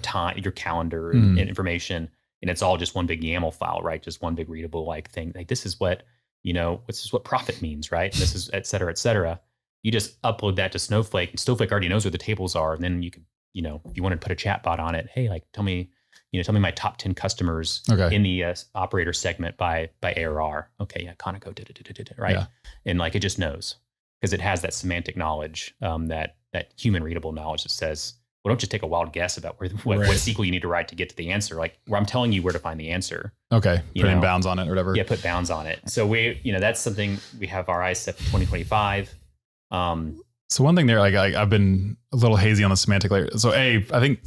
time, your calendar and information. And it's all just one big YAML file, right? Just one big readable thing. This is what, this is what profit means, right? And this is et cetera, et cetera. You just upload that to Snowflake, and Snowflake already knows where the tables are. And then you could, if you wanted to put a chat bot on it, hey, tell me my top 10 customers in the operator segment by ARR. Okay. Yeah. Conoco did it, right? Yeah. And it just knows because it has that semantic knowledge, that human readable knowledge that says, well, don't just take a wild guess about what SQL you need to write to get to the answer. Where I'm telling you where to find the ansser. Okay. Put in bounds on it or whatever. Yeah, put bounds on it. So that's something we have our eyes set for 2025. So one thing there, I've been a little hazy on the semantic layer. So I think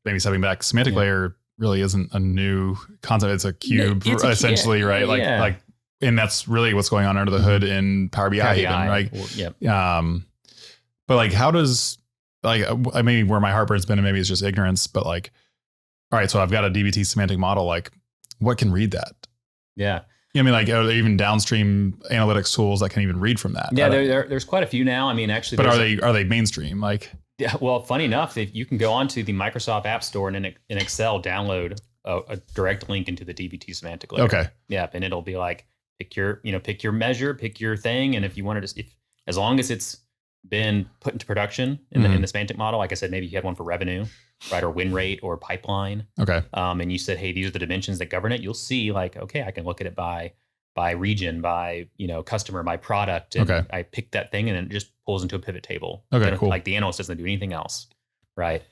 maybe stepping back, semantic layer really isn't a new concept. It's a cube essentially, right? Like, and that's really what's going on under the hood in Power BI, even, right? Yep. But like, how does, like, I mean, where my heartburn's been, and maybe it's just ignorance, but like, all right, so I've got a DBT semantic model. Like, what can read that? Yeah. I mean, like, are there even downstream analytics tools that can even read from that? Yeah, there's quite a few now. I mean, actually, but are they mainstream? Like, yeah. Well, funny enough, if you can go onto the Microsoft App Store and in Excel download a direct link into the DBT semantic layer. Okay. Yeah, and it'll be like pick your measure, pick your thing, and if you wanted to, as long as it's been put into production in the semantic model, like I said, maybe you had one for revenue, right, or win rate or pipeline. Okay. And you said, hey, these are the dimensions that govern it. You'll see, like, okay, I can look at it by region, by customer, by product, and I pick that thing, and it just pulls into a pivot table. Okay, cool. Like the analyst doesn't do anything else, right?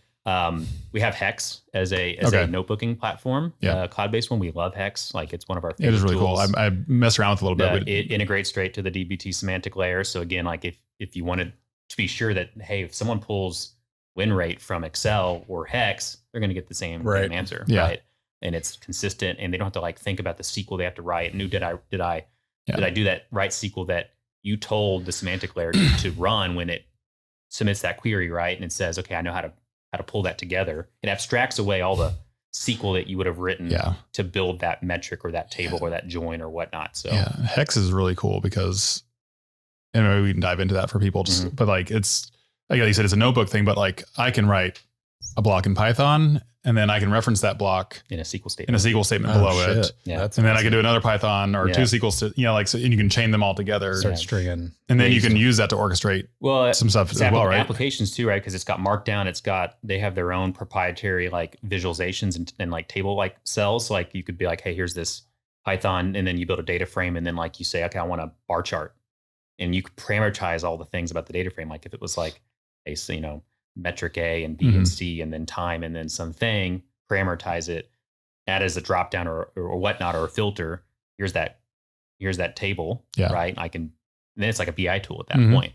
We have Hex as a notebooking platform, cloud-based one. We love Hex. Like, it's one of our favorite. It is really tools. Cool. I messed around with it a little bit. But it integrates straight to the DBT semantic layer. So again, like if you wanted to be sure that, hey, if someone pulls win rate from Excel or Hex, they're going to get the same answer, right? And it's consistent, and they don't have to like think about the SQL they have to write. And did I do that right SQL that you told the semantic layer to run when it submits that query, right? And it says, okay, I know how to pull that together. It abstracts away all the SQL that you would have written to build that metric or that table or that join or whatnot. So Hex is really cool because, and maybe we can dive into that for people, just but like, it's like you said, it's a notebook thing, but like I can write a block in Python, and then I can reference that block in a SQL statement below it. Yeah. And then I can do another Python or two SQLs, like, so, and you can chain them all together. Start stringing. And then you can use that to orchestrate some stuff as well, right? Applications too, right? Because it's got Markdown. They have their own proprietary like visualizations and like table like cells. So, like, you could be like, hey, here's this Python, and then you build a data frame, and then like you say, okay, I want a bar chart, and you could parameterize all the things about the data frame. Like if it was like, hey, so, metric A and B and C, and then time, and then something, parameterize it, add as a drop down or whatnot, or a filter. Here's that table, right? And then it's like a BI tool at that point.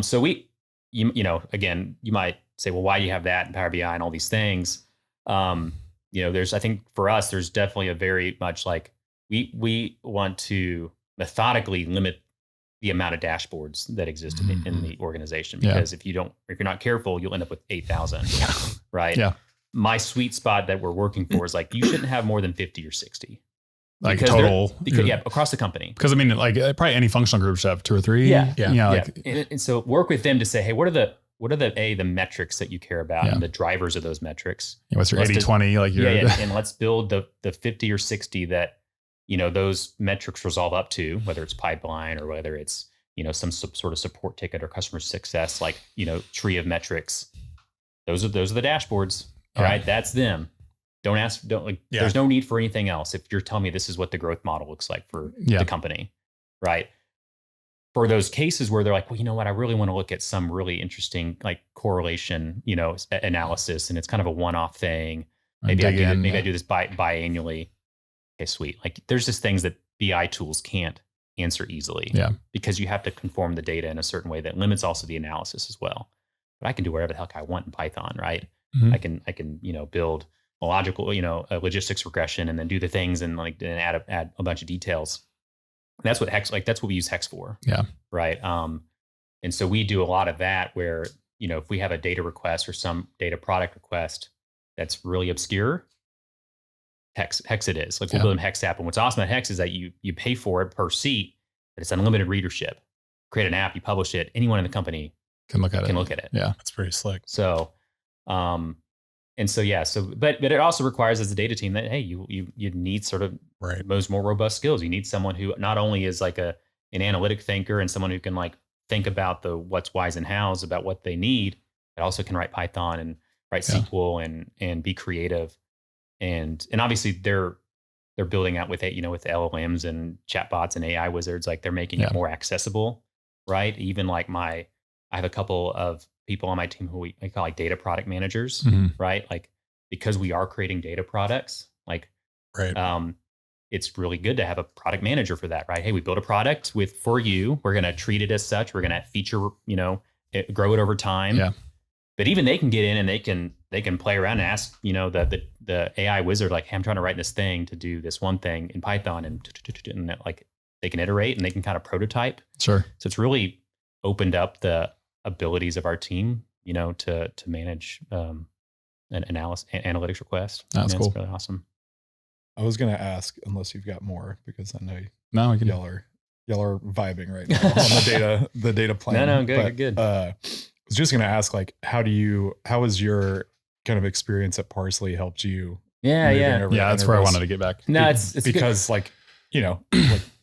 So again, you might say, well, why do you have that in Power BI and all these things? I think for us, there's definitely a very much like we want to methodically limit the amount of dashboards that exist in the organization, because if you're not careful, you'll end up with 8,000, right? Yeah. My sweet spot that we're working for is like, you shouldn't have more than 50 or 60. Like total. Across the company. Because I mean, like probably any functional group should have 2 or 3. Yeah. And so work with them to say, hey, what are the metrics that you care about and the drivers of those metrics? What's your 80-20? Like and let's build the 50 or 60 that, those metrics resolve up to, whether it's pipeline or whether it's, some sort of support ticket or customer success, like, tree of metrics. Those are the dashboards, right? That's them. There's no need for anything else. If you're telling me this is what the growth model looks like for the company, right? For those cases where they're like, well, you know what, I really want to look at some really interesting like correlation, analysis, and it's kind of a one-off thing. Maybe I do this biannually. Okay, sweet. Like, there's just things that BI tools can't answer easily, because you have to conform the data in a certain way that limits also the analysis as well. But I can do whatever the heck I want in Python, right? I can build a logical, a logistics regression, and then do the things and add a bunch of details. And that's what that's what we use Hex for. Yeah. Right. And so we do a lot of that where, if we have a data request or some data product request that's really obscure, Hex it is. Like, we'll build a Hex app. And what's awesome about Hex is that you pay for it per seat, but it's unlimited readership. Create an app, you publish it, anyone in the company can look at it. Yeah. That's pretty slick. So, but it also requires, as a data team, that, hey, you need sort of those more robust skills. You need someone who not only is like an analytic thinker and someone who can like think about the what's, whys, and hows about what they need, but also can write Python and write SQL and be creative. And obviously they're building out with it, with LLMs and chatbots and AI wizards, like they're making it more accessible, right? Even like I have a couple of people on my team who I call like data product managers, right? Like, because we are creating data products, like, it's really good to have a product manager for that, right? Hey, we build a product for you. We're going to treat it as such. We're going to feature, grow it over time. Yeah. but even they can get in and they can play around and ask, the AI wizard, like, hey, I'm trying to write this thing to do this one thing in Python, and like they can iterate and they can kind of prototype. Sure. So it's really opened up the abilities of our team, to manage an analytics request. That's cool. It's really awesome. I was going to ask, unless you've got more, because I know y'all are vibing right now on the data plan. No, good. I was just going to ask, like, how has your kind of experience at Parsley helped you? Yeah. That's where I wanted to get back. No, it's because good. Like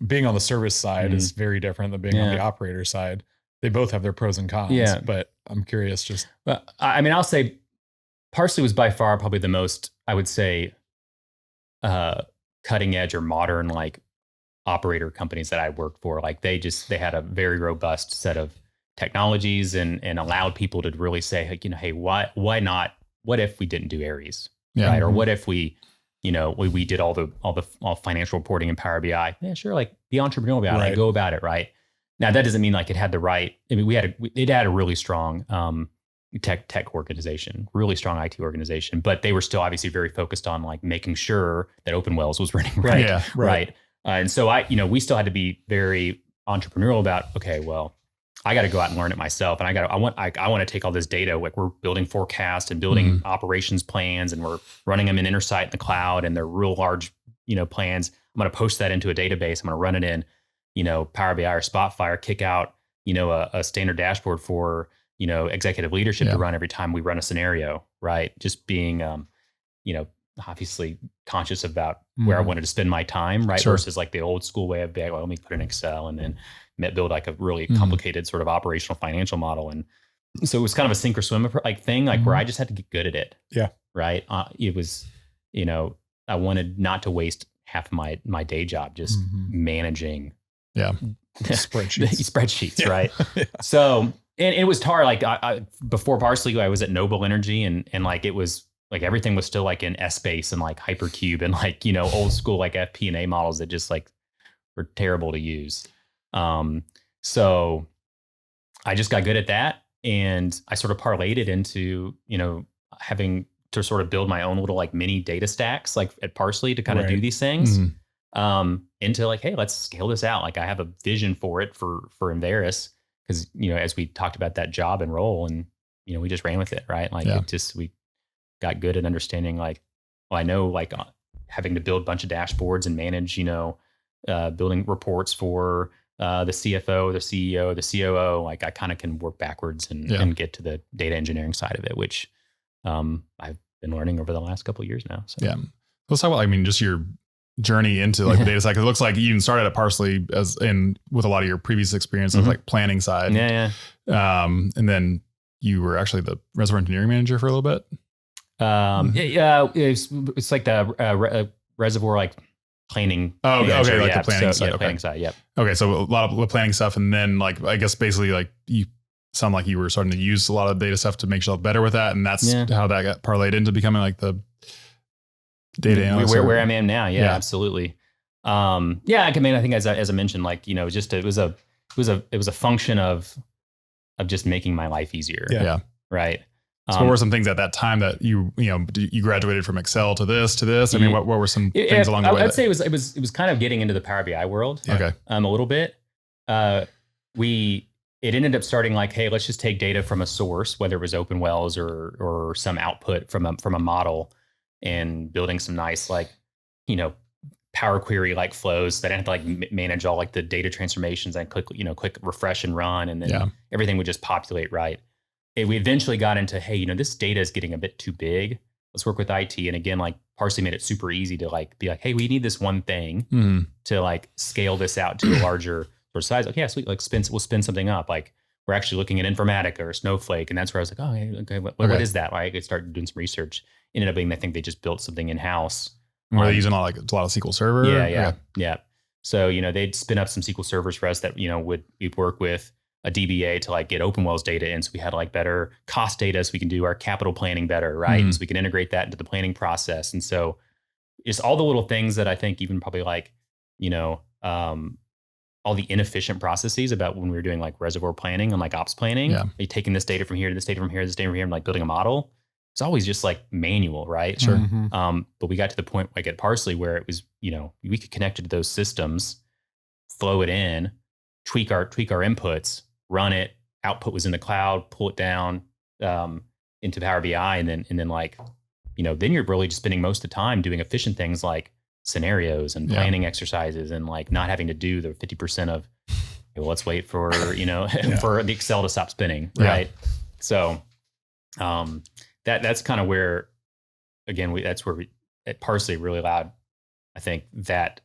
being on the service side is very different than being on the operator side. They both have their pros and cons. Yeah. But I'm curious, just. I mean, I'll say Parsley was by far probably the most, I would say, cutting edge or modern, like, operator companies that I worked for. Like, they had a very robust set of technologies and allowed people to really say, like, hey, why not? What if we didn't do Aries? Yeah. Right. Or what if we did all financial reporting in Power BI? Yeah, sure. Like, be entrepreneurial about it. Go about it. Right. Now, that doesn't mean like it had the right, I mean, it had a really strong, tech organization, really strong IT organization, but they were still obviously very focused on like making sure that OpenWells was running right. Yeah, right. And so we still had to be very entrepreneurial about, okay, well, I got to go out and learn it myself. And I want to take all this data, like we're building forecasts and building operations plans, and we're running them in Intersight in the cloud, and they're real large, plans. I'm going to post that into a database. I'm going to run it in, Power BI or Spotfire, kick out, a standard dashboard for, executive leadership to run every time we run a scenario, right? Just being, obviously conscious about where I wanted to spend my time, right? Sure. Versus like the old school way of being, well, let me put in Excel and then build like a really complicated sort of operational financial model. And so it was kind of a sink or swim like thing, like where I just had to get good at it. Yeah. Right. It was, I wanted not to waste half of my day job just managing spreadsheets. Right. Yeah. So, and it was hard. Like I before Parsley, I was at Noble Energy, and like it was like everything was still like in Essbase and like Hypercube and like, old school like FP&A models that just like were terrible to use. So I just got good at that, and I sort of parlayed it into, having to sort of build my own little like mini data stacks like at Parsley to kind of do these things. Into like, hey, let's scale this out. Like I have a vision for it for Enverus, because, as we talked about that job and role, and, we just ran with it. Right. Like we got good at understanding, like, well, I know like having to build a bunch of dashboards and manage, building reports for the CFO, the CEO, the COO. Like I kind of can work backwards and get to the data engineering side of it, which I've been learning over the last couple of years now. So. Yeah. Let's talk about, just your journey into like the data side. It looks like you even started at Parsley with a lot of your previous experience of like planning side. Yeah. And then you were actually the reservoir engineering manager for a little bit. It's like the reservoir like planning. Oh, manager, okay, like the planning side. Planning side. Yep. Okay, so a lot of planning stuff, and then like I guess basically like you sound like you were starting to use a lot of data stuff to make yourself better with that, and that's how that got parlayed into becoming like the data analyst. Where I am now, absolutely. I mean, I think as I mentioned, like just it was a function of just making my life easier. Yeah. Right. So what were some things at that time that you graduated from Excel to this? I mean, what were some things along the way? I'd say it was kind of getting into the Power BI world. Okay. A little bit. It ended up starting like, hey, let's just take data from a source, whether it was OpenWells or some output from a model, and building some nice like, Power Query like flows that I didn't have to like manage all like the data transformations and click refresh and run, and then everything would just populate right. We eventually got into, hey, this data is getting a bit too big. Let's work with IT. And again, like Parsley made it super easy to like be like, hey, we need this one thing to like scale this out to a larger sort of size. Like, yeah, sweet. Like we'll spin something up. Like we're actually looking at Informatica or Snowflake. And that's where I was like, oh, okay, what is that? Right? I started doing some research. Ended up being, I think they just built something in-house. Were they using a lot of SQL Server? Yeah. So, they'd spin up some SQL servers for us that, we'd work with a DBA to like get OpenWells data in. So we had like better cost data, so we can do our capital planning better, right? And so we can integrate that into the planning process. And so just all the little things that I think even probably like, all the inefficient processes about when we were doing like reservoir planning and like ops planning. Yeah. You're taking this data from here, this data from here, this data from here, and like building a model. It's always just like manual, right? Sure. But we got to the point like at Parsley where it was, we could connect it to those systems, flow it in, tweak our inputs, run it. Output was in the cloud, pull it down into Power BI, and then like, then you're really just spending most of the time doing efficient things like scenarios and planning exercises, and like not having to do the 50% of, well, let's wait for for the Excel to stop spinning, right? So that's kind of where, again, that's where we at Parsley really allowed, I think, that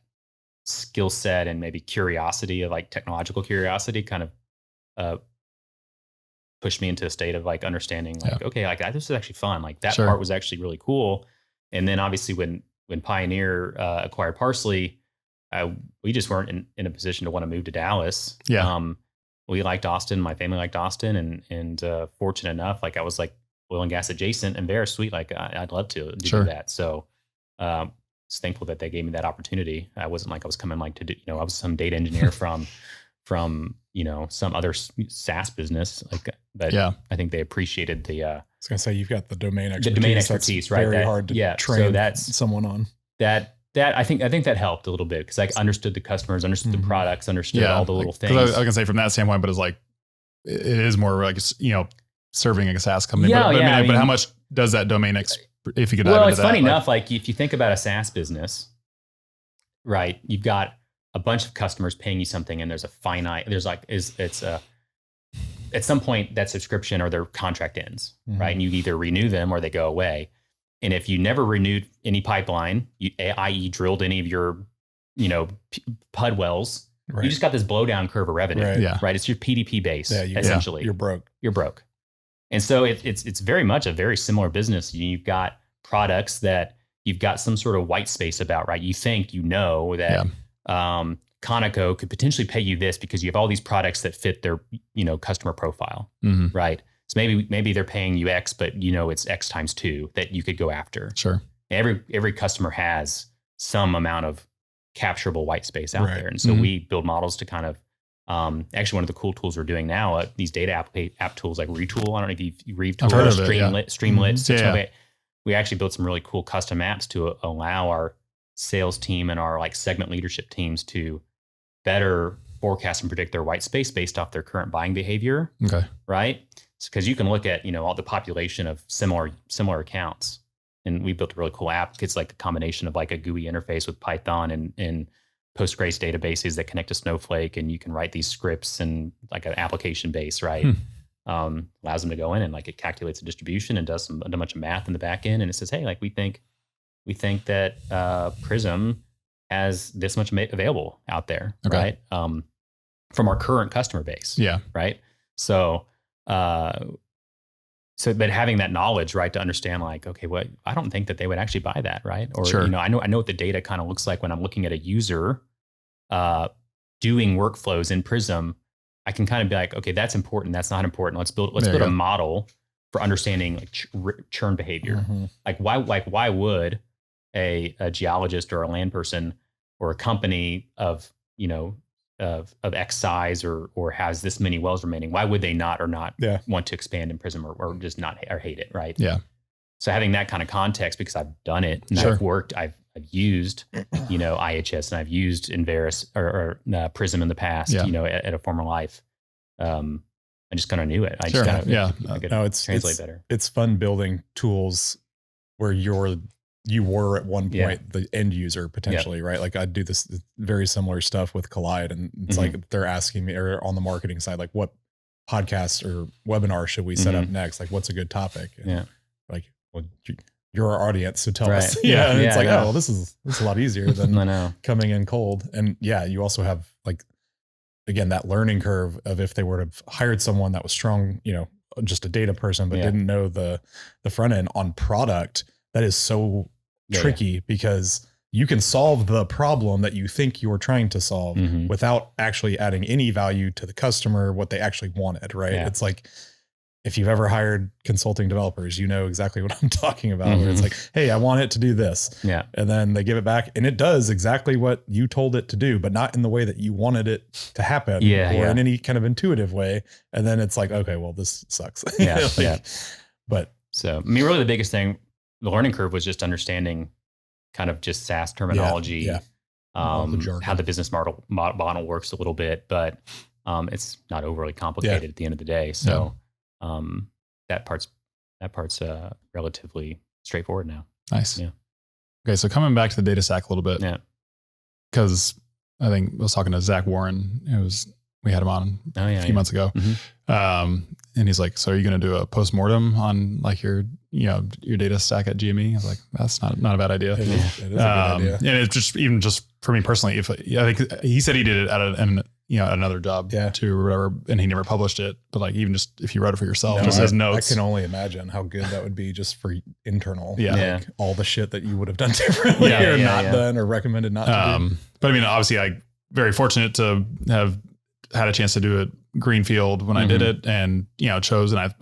skill set and maybe curiosity of like technological curiosity kind of pushed me into a state of like understanding like, okay, like this is actually fun. Like that part was actually really cool. And then obviously when Pioneer acquired Parsley, we just weren't in a position to want to move to Dallas. We liked Austin. My family liked Austin, and fortunate enough, like I was like oil and gas adjacent and very sweet. Like I'd love to do that. So was thankful that they gave me that opportunity. I wasn't like I was coming like to do, I was some data engineer from some other SaaS business. Like, but I think they appreciated the. I was gonna say you've got the domain expertise. The domain expertise, right? Very hard to train someone on. That I think that helped a little bit because I understood the customers, understood the products, understood all the little things. I was gonna say from that standpoint, but it's like it is more like serving a SaaS company. But how much does that domain if you could dive into that? Well, it's funny enough. Like if you think about a SaaS business, right? You've got a bunch of customers paying you something, and there's a finite. At some point that subscription or their contract ends, right? And you either renew them or they go away. And if you never renewed any pipeline, i.e. drilled any of your, PUD wells, you just got this blow down curve of revenue, right? It's your PDP base, essentially. You're broke. You're broke. And so it's very much a very similar business. You've got products that you've got some sort of white space about, right? You think that Conoco could potentially pay you this because you have all these products that fit their, customer profile, right? So maybe they're paying you X, but it's X times 2 that you could go after. Sure. Every customer has some amount of capturable white space out there. And so we build models to kind of, actually one of the cool tools we're doing now, these data app tools like Retool. I don't know if you've Retool or Streamlit. We actually built some really cool custom apps to allow our sales team and our like segment leadership teams to better forecast and predict their white space based off their current buying behavior. Okay. Right. Because you can look at, all the population of similar accounts. And we built a really cool app. It's like a combination of like a GUI interface with Python and Postgres databases that connect to Snowflake. And you can write these scripts and like an application base, right? Allows them to go in and like it calculates a distribution and does a bunch of math in the back end. And it says, hey, like we think that Prism has this much available out there, right? From our current customer base. Yeah. Right. So, but having that knowledge, right, to understand like, okay, I don't think that they would actually buy that, right? Or, I know what the data kind of looks like when I'm looking at a user doing workflows in Prism. I can kind of be like, okay, that's important. That's not important. Let's build a model for understanding like churn behavior. Like why would a geologist or a land person or a company of X size or has this many wells remaining, why would they not want to expand in Prism or just not or hate it, right? Yeah. So having that kind of context, because I've done it and I've used, IHS and I've used Enverus or Prism in the past, at a former life. I just kind of knew it. I just kind of translate better. It's fun building tools where you were at one point the end user potentially, right? Like I do this very similar stuff with Collide, and it's like they're asking me, or on the marketing side, like what podcast or webinar should we set up next? Like what's a good topic? And like, well, you're our audience, so tell us. And it's like, oh, well, this is a lot easier than coming in cold. And you also have like, again, that learning curve of if they were to have hired someone that was strong, just a data person, but didn't know the front end on product, that is so tricky because you can solve the problem that you think you're trying to solve without actually adding any value to the customer, what they actually wanted, right? It's like, if you've ever hired consulting developers, you know exactly what I'm talking about, where it's like, hey, I want it to do this. Yeah. And then they give it back and it does exactly what you told it to do, but not in the way that you wanted it to happen or in any kind of intuitive way. And then it's like, okay, well, this sucks. Yeah. But so, I mean, really the biggest thing, the learning curve was just understanding kind of just SaaS terminology, how the business model works a little bit, but it's not overly complicated at the end of the day. So that part's relatively straightforward now. Nice. Yeah. Okay. So coming back to the data stack a little bit. Yeah. Because I think I was talking to Zach Warren. We had him on a few months ago. And he's like, so are you going to do a postmortem on like your data stack at GME? I was like, that's not a bad idea. It is a good idea. And it's just for me personally, I think he said he did it at another job too or whatever, and he never published it. But like, even just if you wrote it for yourself, just as notes. I can only imagine how good that would be just for internal. Like all the shit that you would have done differently or not done or recommended not to do. But I mean, obviously I'm very fortunate to have had a chance to do it greenfield when I did it, and chose, and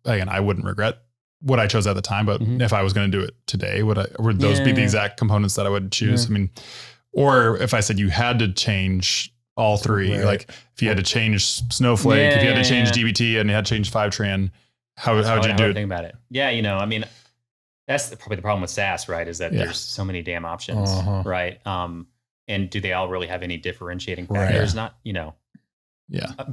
I wouldn't regret what I chose at the time, but if I was going to do it today, would those be the exact components that I would choose? I mean, or if I said you had to change all three, like if you had to change Snowflake, if you had to change DBT and you had to change FiveTran, how would you do it? Think about it. Yeah. I mean, that's probably the problem with SaaS, right? Is that there's so many damn options, right? And do they all really have any differentiating factors? Not,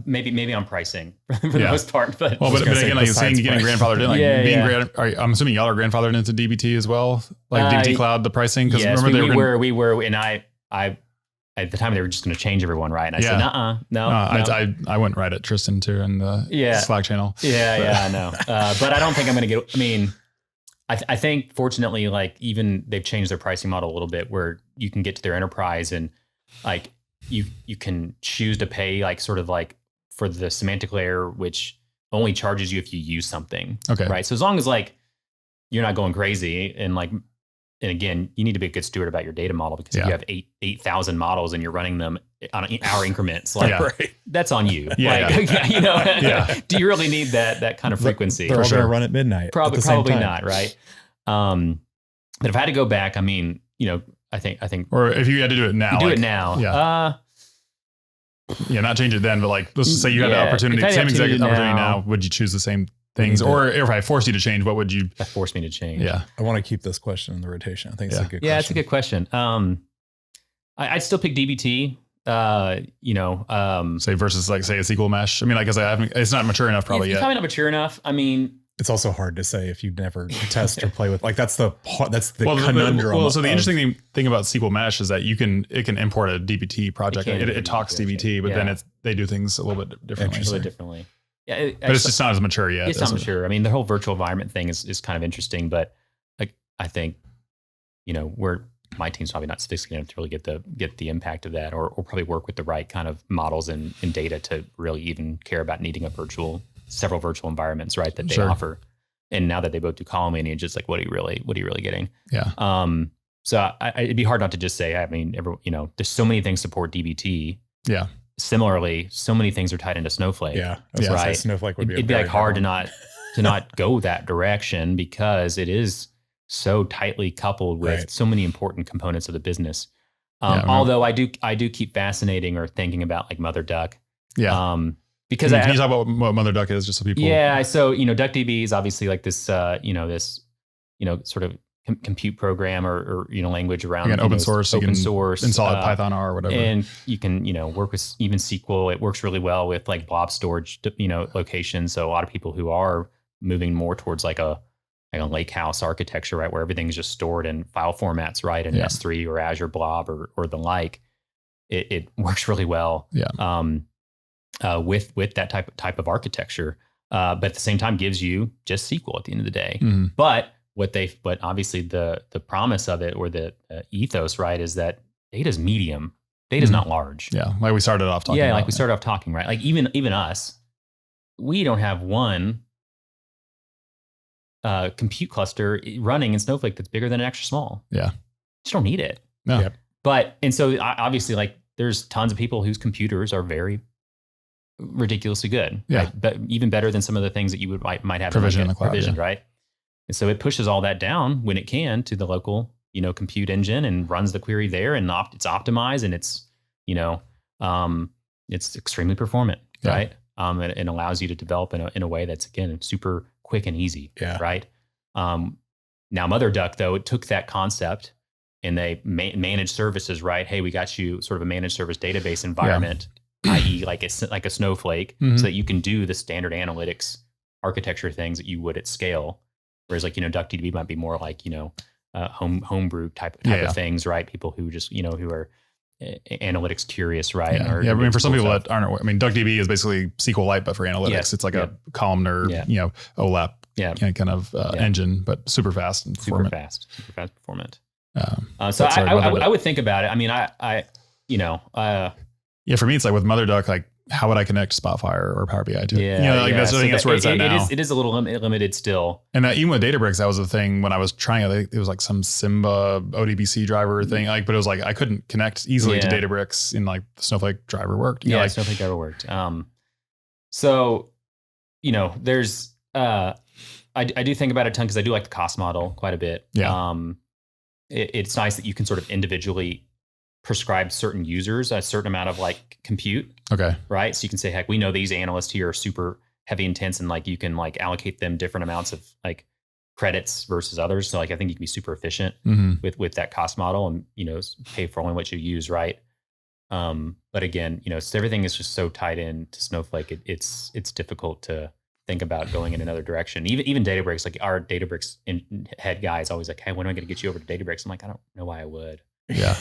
maybe on pricing for the most part, but again, like saying getting grandfathered in, I'm assuming y'all are grandfathered into DBT as well, like DBT Cloud, the pricing. Because remember we were, and I at the time they were just going to change everyone, right? And I said, no. I wouldn't write it, Tristan, too, in the Slack channel. I know. But I don't think I'm going to get. I mean, I think fortunately, like even they've changed their pricing model a little bit, where you can get to their enterprise and like. You can choose to pay like sort of like for the semantic layer, which only charges you if you use something. Okay. Right. So as long as like you're not going crazy and again, you need to be a good steward about your data model, because if you have 8,000 models and you're running them on hour increments, like that's on you. Do you really need that kind of frequency? They're all going to run at midnight. Probably not. Right. But if I had to go back, I mean, I think, or if you had to do it now, you do it now. Not change it then, but like, let's just say you had the opportunity, same exact opportunity now. Would you choose the same things, or if I forced you to change, what would you? That forced me to change. Yeah, I want to keep this question in the rotation. I think it's a good question. Yeah, it's a good question. I'd still pick DBT. Say versus like say a SQL mesh. I mean, like I said, it's not mature enough probably yet. Probably not mature enough. I mean. It's also hard to say if you never test or play with, like that's the conundrum. So the interesting thing about SQL Mesh is that it can import a DBT project. It talks DBT, but then they do things a little bit differently. Yeah, but it's just not as mature yet. It's not mature. I mean, the whole virtual environment thing is kind of interesting, but like I think where my team's probably not sophisticated enough to really get the impact of that, or probably work with the right kind of models and data to really even care about needing several virtual environments, right, that they offer. And now that they both do column lineage, it's like, what are you really getting? Yeah. So it'd be hard not to just say, I mean, there's so many things support DBT. Yeah. Similarly, so many things are tied into Snowflake. Yeah. Right. Snowflake would be. It'd be like hard to not go that direction, because it is so tightly coupled with so many important components of the business. Although I do keep fascinating or thinking about like Mother Duck. Yeah. Because can you talk about what Mother Duck is, just so people? Yeah, so DuckDB is obviously like this, sort of compute program or language around open source. Install it Python R or whatever, and you can work with even SQL. It works really well with like blob storage, locations. So a lot of people who are moving more towards like a lakehouse architecture, right, where everything's just stored in file formats, right, in S3 or Azure Blob or the like, it works really well. Yeah. With that type of architecture, but at the same time gives you just SQL at the end of the day. Mm-hmm. But obviously the promise of it, or the ethos, right, is that data's medium. Data's not large. Yeah, like we started off talking. Yeah, like we started off talking, right? Like even us, we don't have one compute cluster running in Snowflake that's bigger than an extra small. Yeah, just don't need it. No. Yep. And so obviously, like there's tons of people whose computers are very ridiculously good. Yeah. Right? But even better than some of the things that you might have Provision in the cloud, provisioned, right? And so it pushes all that down when it can to the local, compute engine and runs the query there, and it's optimized, and it's, it's extremely performant, right? And allows you to develop in a way that's, again, super quick and easy, right? Now MotherDuck, though, it took that concept and they managed services, right? Hey, we got you sort of a managed service database environment, i.e. like a Snowflake, so that you can do the standard analytics architecture things that you would at scale. Whereas like, DuckDB might be more like, homebrew type of things, right? People who just, who are analytics curious, right? I mean, for some people that aren't, DuckDB is basically SQLite, but for analytics. It's like a columnar, OLAP kind of engine, but super fast and performant. Super fast performant. So I would think about it. I mean, for me, it's like with MotherDuck, like how would I connect Spotfire or Power BI to it? That's where it's at now. It is a little limited still. And even with Databricks, that was the thing when I was trying it. It was like some Simba ODBC driver thing, but it was like I couldn't connect easily to Databricks, and like the Snowflake driver worked. Snowflake driver worked. So there's I do think about it a ton because I do like the cost model quite a bit. It's nice that you can sort of individually prescribe certain users a certain amount of like compute. Okay. Right. So you can say, heck, we know these analysts here are super heavy intense, and like you can like allocate them different amounts of like credits versus others. So like I think you can be super efficient with that cost model, and pay for only what you use. Right. But again, so everything is just so tied in to Snowflake. It's difficult to think about going in another direction. Even Databricks, like our Databricks head guy is always like, hey, when am I going to get you over to Databricks? I'm like, I don't know why I would. Yeah.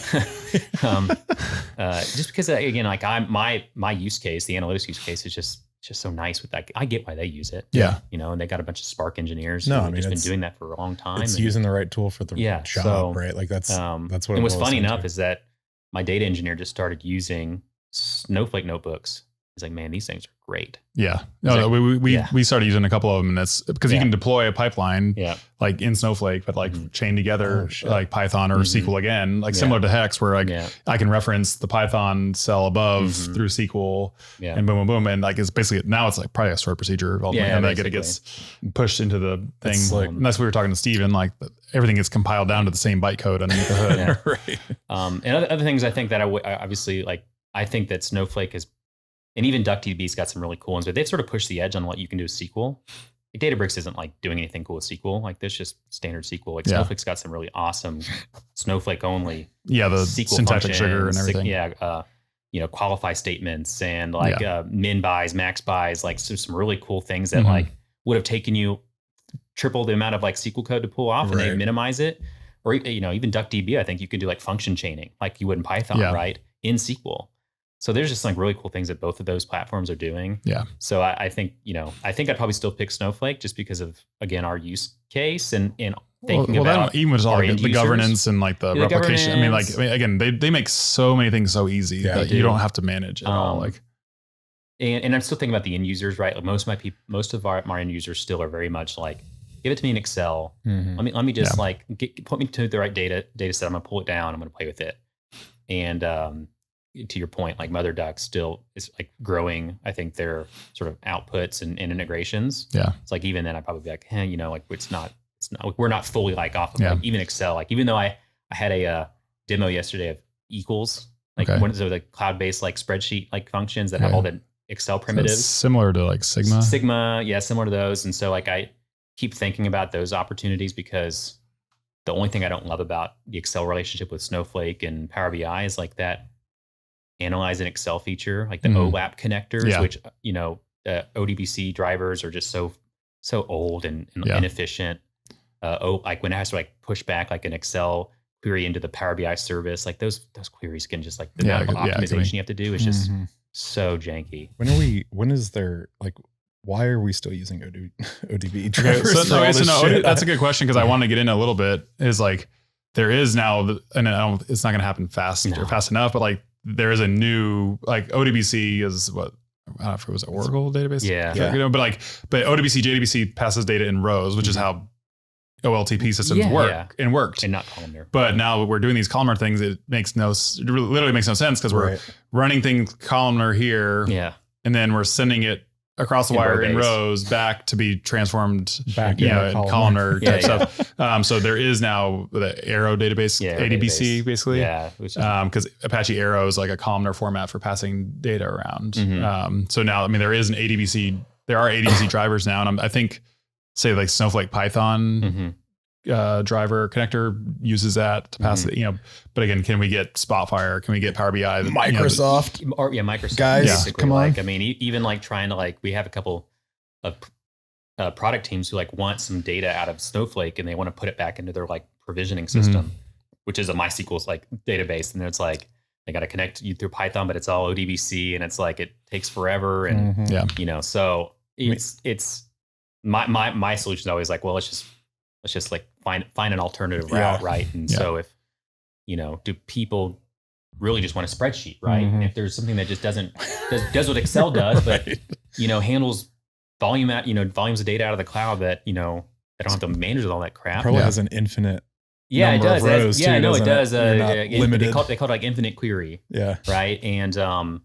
Just because again, like my use case, the analytics use case is just so nice with that. I get why they use it. Yeah. And they got a bunch of Spark engineers who have just been doing that for a long time. It's using the right tool for the job, right? Like that's what. And what's funny enough is that my data engineer just started using Snowflake notebooks. He's like, man, these things are great. Yeah. We started using a couple of them, and that's because you can deploy a pipeline like in Snowflake, but like chain together like Python or SQL again, like similar to Hex, where like I can reference the Python cell above through SQL and boom, boom, boom. And like it's basically now it's like probably a stored procedure. And like it gets pushed into the thing. And that's what we were talking to Steven, like everything gets compiled down to the same bytecode underneath the hood. Right. And other things I think that I obviously like, I think that Snowflake is, and even DuckDB's got some really cool ones, but they've sort of pushed the edge on what you can do with SQL. Like Databricks isn't like doing anything cool with SQL. Like there's just standard SQL. Like Snowflake's got some really awesome Snowflake only. The SQL syntactic sugar and everything. Qualify statements and like min buys, max buys, like some really cool things that like would have taken you triple the amount of like SQL code to pull off, and they minimize it. Or even DuckDB, I think you can do like function chaining like you would in Python, right? In SQL. So there's just like really cool things that both of those platforms are doing. Yeah. So I think, I'd probably still pick Snowflake just because of, again, our use case and thinking about even with all the governance and like the replication. I mean, again, they make so many things so easy that you don't have to manage at all. Like, and I'm still thinking about the end users, right? Like most of my end users still are very much like, give it to me in Excel. Let me just like put me to the right data set. I'm gonna pull it down. I'm gonna play with it. And to your point, like MotherDuck still is like growing, I think, their sort of outputs and integrations. Yeah. It's like, even then I'd probably be like, like it's not, we're not fully like off of like even Excel. Like, even though I had a demo yesterday of equals, like one of the cloud-based like spreadsheet like functions that have all the Excel primitives. So similar to like Sigma. Similar to those. And so like I keep thinking about those opportunities, because the only thing I don't love about the Excel relationship with Snowflake and Power BI is like that analyze an Excel feature, like the OLAP connectors, which, ODBC drivers are just so old and inefficient. Like when it has to like push back like an Excel query into the Power BI service, like those queries can just like the amount of optimization you have to do is just so janky. When is there like, why are we still using ODB drivers? That's a good question, because I want to get in a little bit. Is like there is now, and it's not going to happen fast enough, but like there is a new, like ODBC is what, I don't know if it was an Oracle database. But ODBC, JDBC passes data in rows, which is how OLTP systems worked. And not columnar. But now we're doing these columnar things. It literally makes no sense, because we're running things columnar here. Yeah. and then we're sending it across the wire in rows back to be transformed back in columnar type stuff. So there is now the Arrow database, ADBC basically. Yeah. Because Apache Arrow is like a columnar format for passing data around. So now, I mean, there is an ADBC, there are ADBC drivers now. And I think say like Snowflake Python driver connector uses that to pass it, but again, can we get Spotfire? Can we get Power BI? Microsoft Microsoft guys, come on. Like, I mean, even like trying to we have a couple of product teams who want some data out of Snowflake and they want to put it back into their provisioning system, which is a MySQL database. And it's they got to connect you through Python, but it's all ODBC and it's it takes forever. And, so it's my solution is always well, let's just find an alternative route. Right. And so if, do people really just want a spreadsheet, right? And if there's something that just does what Excel does, but, handles volumes of data out of the cloud that, I don't have to manage all that crap. Probably has an infinite it does. Of rows too, it does. Limited. They call it infinite query. Yeah. Right. And so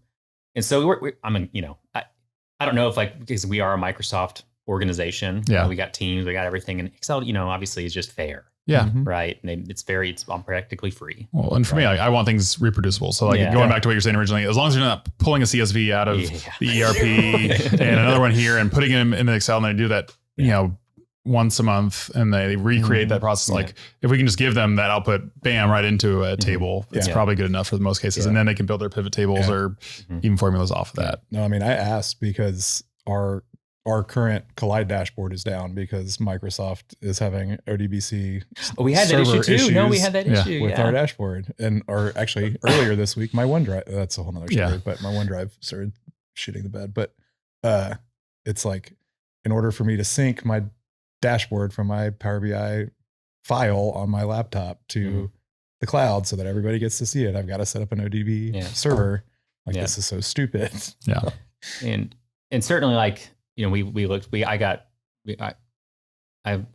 I don't know if because we are a Microsoft organization. Yeah. We got teams, we got everything. And Excel, obviously is just fair. Yeah. Right. And it's practically free. Well, and for me, I want things reproducible. So going back to what you're saying originally, as long as you're not pulling a CSV out of the ERP and another one here and putting them in the Excel and they do that, once a month and they recreate that process. If we can just give them that output, bam, right into a table, it's probably good enough for most cases. And then they can build their pivot tables or even formulas off of that. No, I mean, I asked because our current Collide dashboard is down because Microsoft is having ODBC. Oh, we had that issue too. No, we had that issue with our dashboard, actually earlier this week, my OneDrive. That's a whole nother story. But my OneDrive started shitting the bed. But it's in order for me to sync my dashboard from my Power BI file on my laptop to the cloud so that everybody gets to see it, I've got to set up an ODB server. This is so stupid. Yeah, and certainly I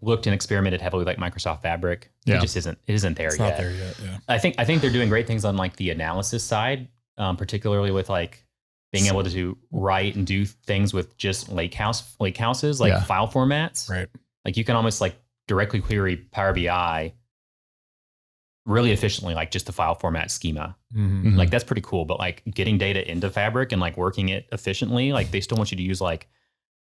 looked and experimented heavily with Microsoft Fabric. It just isn't there it's yet. Not there yet. Yeah. I think they're doing great things on the analysis side, particularly with being able to write and do things with just lakehouses, file formats. Right. You can almost directly query Power BI really efficiently, just the file format schema. That's pretty cool. But getting data into Fabric and working it efficiently, they still want you to use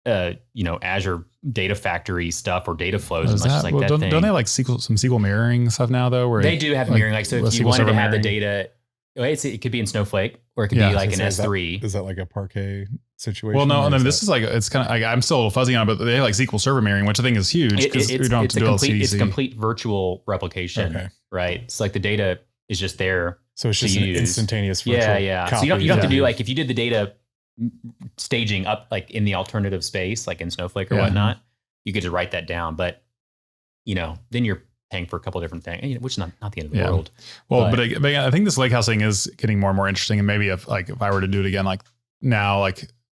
Azure Data Factory stuff or data flows and much that don't, thing. Don't they some SQL mirroring stuff now though? Where they do have mirroring. So if you wanted to have the data, it could be in Snowflake or it could be an S3. Is that a Parquet situation? Well, no, this is it's kind of I'm still a little fuzzy on it, but they have SQL Server mirroring, which I think is huge because you don't have to do CDC. It's a complete virtual replication, right? It's the data is just there. So it's just an instantaneous virtual copy. So you don't have to do if you did the data staging up in the alternative space, in Snowflake or whatnot, you could just write that down. But then you're paying for a couple of different things, which is not the end of the world. Well, but I think this lakehouse thing is getting more and more interesting. And maybe if I were to do it again, now,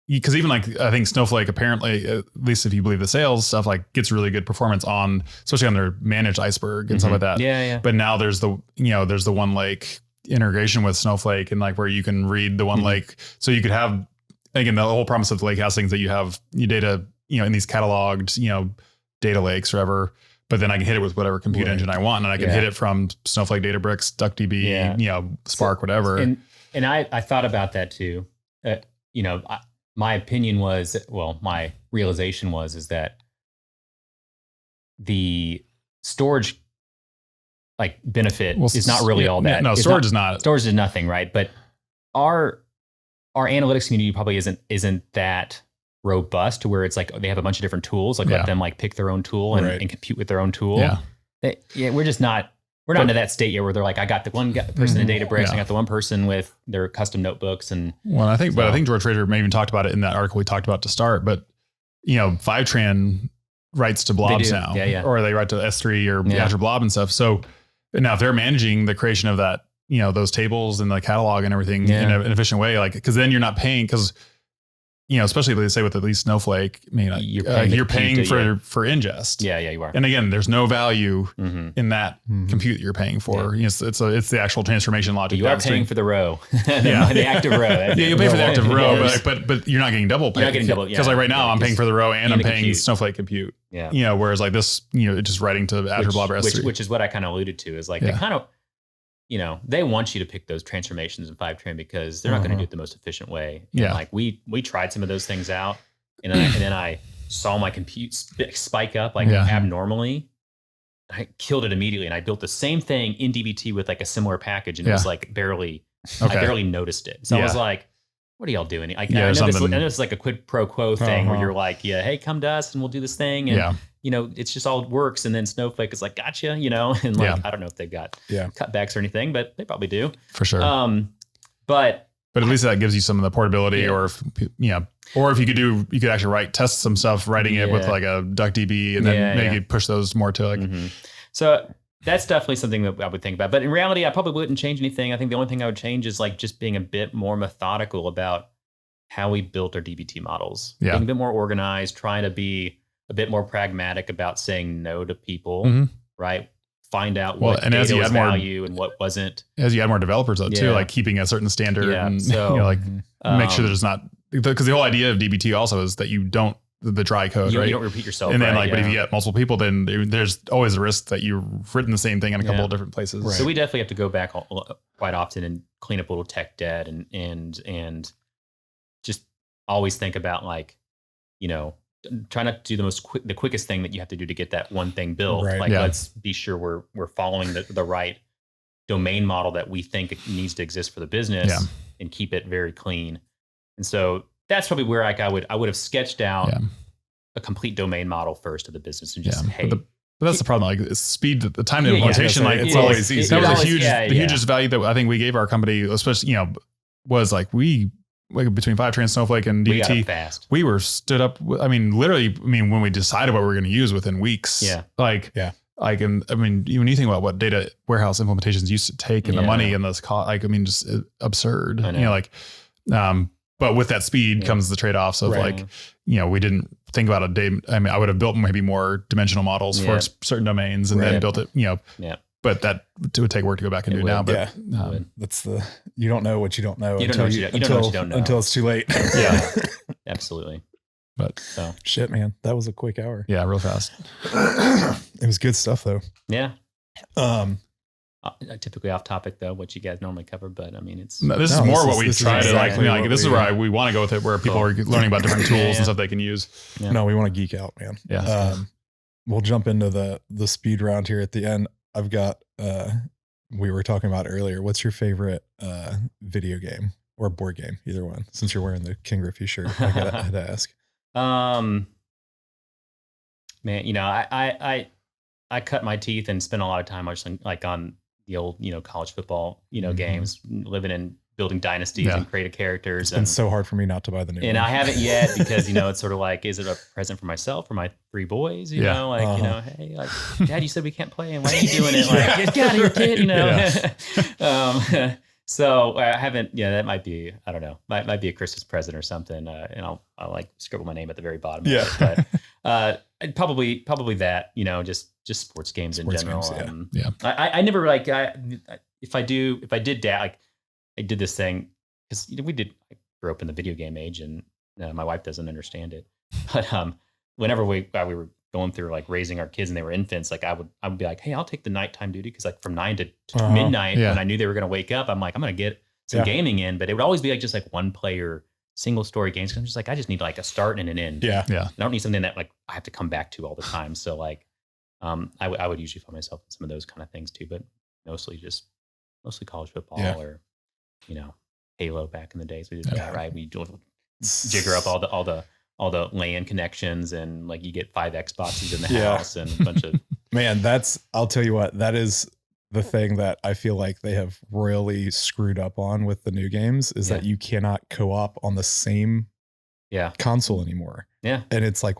because even I think Snowflake apparently, at least if you believe the sales stuff, gets really good performance on, especially on their managed Iceberg and stuff like that. Yeah. But now there's the One Lake integration with Snowflake and where you can read the One Lake. So you could have, again, the whole promise of the lakehouse thing is that you have your data, in these cataloged, data lakes or whatever. But then I can hit it with whatever compute engine I want. And I can hit it from Snowflake, Databricks, DuckDB, Spark, whatever. And I thought about that too. My opinion was, my realization is that the storage benefit is not really all that. No, storage is not. Storage is nothing, right? But our analytics community probably isn't that robust to where it's they have a bunch of different tools. Let them pick their own tool and compute with their own tool. We're just not. We're not into that state yet where they're I got the one person in Databricks, I got the one person with their custom notebooks, and I think George Fraser may even talked about it in that article we talked about to start. But FiveTran writes to blobs now, or they write to S3 or Azure Blob and stuff. So now if they're managing the creation of that, those tables and the catalog and everything in an efficient way, because then you're not paying because especially let's say with at least Snowflake, I mean, you're paying for ingest. Yeah, you are. And again, there's no value in that compute that you're paying for. Yeah. It's the actual transformation logic. You are paying for the row, yeah, the active row. Yeah, you pay for the active row, but you're not getting double pay. You're not getting double, because like right now I'm paying for the row and I'm paying compute. Snowflake compute. Yeah, whereas like this, just writing to Azure Blob RS3, which is what I kind of alluded to, is like they kind of, they want you to pick those transformations in FiveTran because they're not going to do it the most efficient way. And like we tried some of those things out, and then I saw my compute spike up like abnormally. I killed it immediately, and I built the same thing in DBT with like a similar package, and it was like I barely noticed it. So I was like, what are y'all doing? I know this is like a quid pro quo thing where you're like, hey, come to us and we'll do this thing. And, it's just all works. And then Snowflake is like, gotcha, and like, I don't know if they've got cutbacks or anything, but they probably do. For sure. But at least that gives you some of the portability or if you could actually test some stuff, writing it with like a DuckDB and then maybe push those more to like. So that's definitely something that I would think about. But in reality, I probably wouldn't change anything. I think the only thing I would change is like just being a bit more methodical about how we built our DBT models. Being a bit more organized, trying to be a bit more pragmatic about saying no to people, right? Find out what data was value and what wasn't. As you add more developers though too, like keeping a certain standard and make sure there's not, because the whole idea of DBT also is that you don't, the dry code, right? You don't repeat yourself. And then but if you get multiple people, then there's always a risk that you've written the same thing in a couple of different places. Right. So we definitely have to go back quite often and clean up a little tech debt and just always think about like, try not to do the quickest thing that you have to do to get that one thing built. Right. Like let's be sure we're following the right domain model that we think needs to exist for the business and keep it very clean. And so that's probably where like I would have sketched out a complete domain model first of the business and just but that's the problem. Like speed, the time to implementation, it's always easy. That was the hugest value that I think we gave our company, especially was like between FiveTran, Snowflake, and DBT, we were stood up. Literally, when we decided what we were going to use within weeks, when you think about what data warehouse implementations used to take and the money and those cost, just absurd. But with that speed comes the trade-offs of we didn't think about a day. I would have built maybe more dimensional models for certain domains and then built it, but that would take work to go back and do now. But that's you don't know what you don't know until it's too late. Yeah, absolutely. But shit, man, that was a quick hour. Yeah, real fast. It was good stuff though. Yeah. Typically off topic though, what you guys normally cover, but this is more what we try to this is where we want to go with it, where people are learning about different tools and stuff they can use. Yeah. No, we want to geek out, man. Yeah. We'll jump into the speed round here at the end. I've got, we were talking about earlier, what's your favorite video game or board game? Either one, since you're wearing the King Griffey shirt. I had to ask. Man, I cut my teeth and spent a lot of time on the old, college football, games, living in building dynasties and creative characters. It's been so hard for me not to buy the new one. I haven't yet because, it's sort of like, is it a present for myself, for my 3 boys? Hey, like, Dad, you said we can't play, and why are you doing it? Like, get out of here, kid, So I haven't, that might be, I don't know, might be a Christmas present or something. And I'll like scribble my name at the very bottom of it. But probably that, just sports games in general. Games, I never if I did that, like I did this thing because I grew up in the video game age and my wife doesn't understand it. But whenever we were going through like raising our kids and they were infants, like I would be like, hey, I'll take the nighttime duty because like from 9 to midnight when I knew they were going to wake up, I'm like, I'm going to get some gaming in, but it would always be like just like one player single story games. Cause I'm just like, I just need like a start and an end. Yeah. I don't need something that like I have to come back to all the time. So like, I would usually find myself in some of those kind of things too, but mostly college football or, Halo back in the days. We did that, right? We jigger up all the LAN connections and like you get 5 Xboxes in the house and a bunch of man, I'll tell you what, that is the thing that I feel like they have royally screwed up on with the new games is that you cannot co-op on the same console anymore. Yeah. And it's like,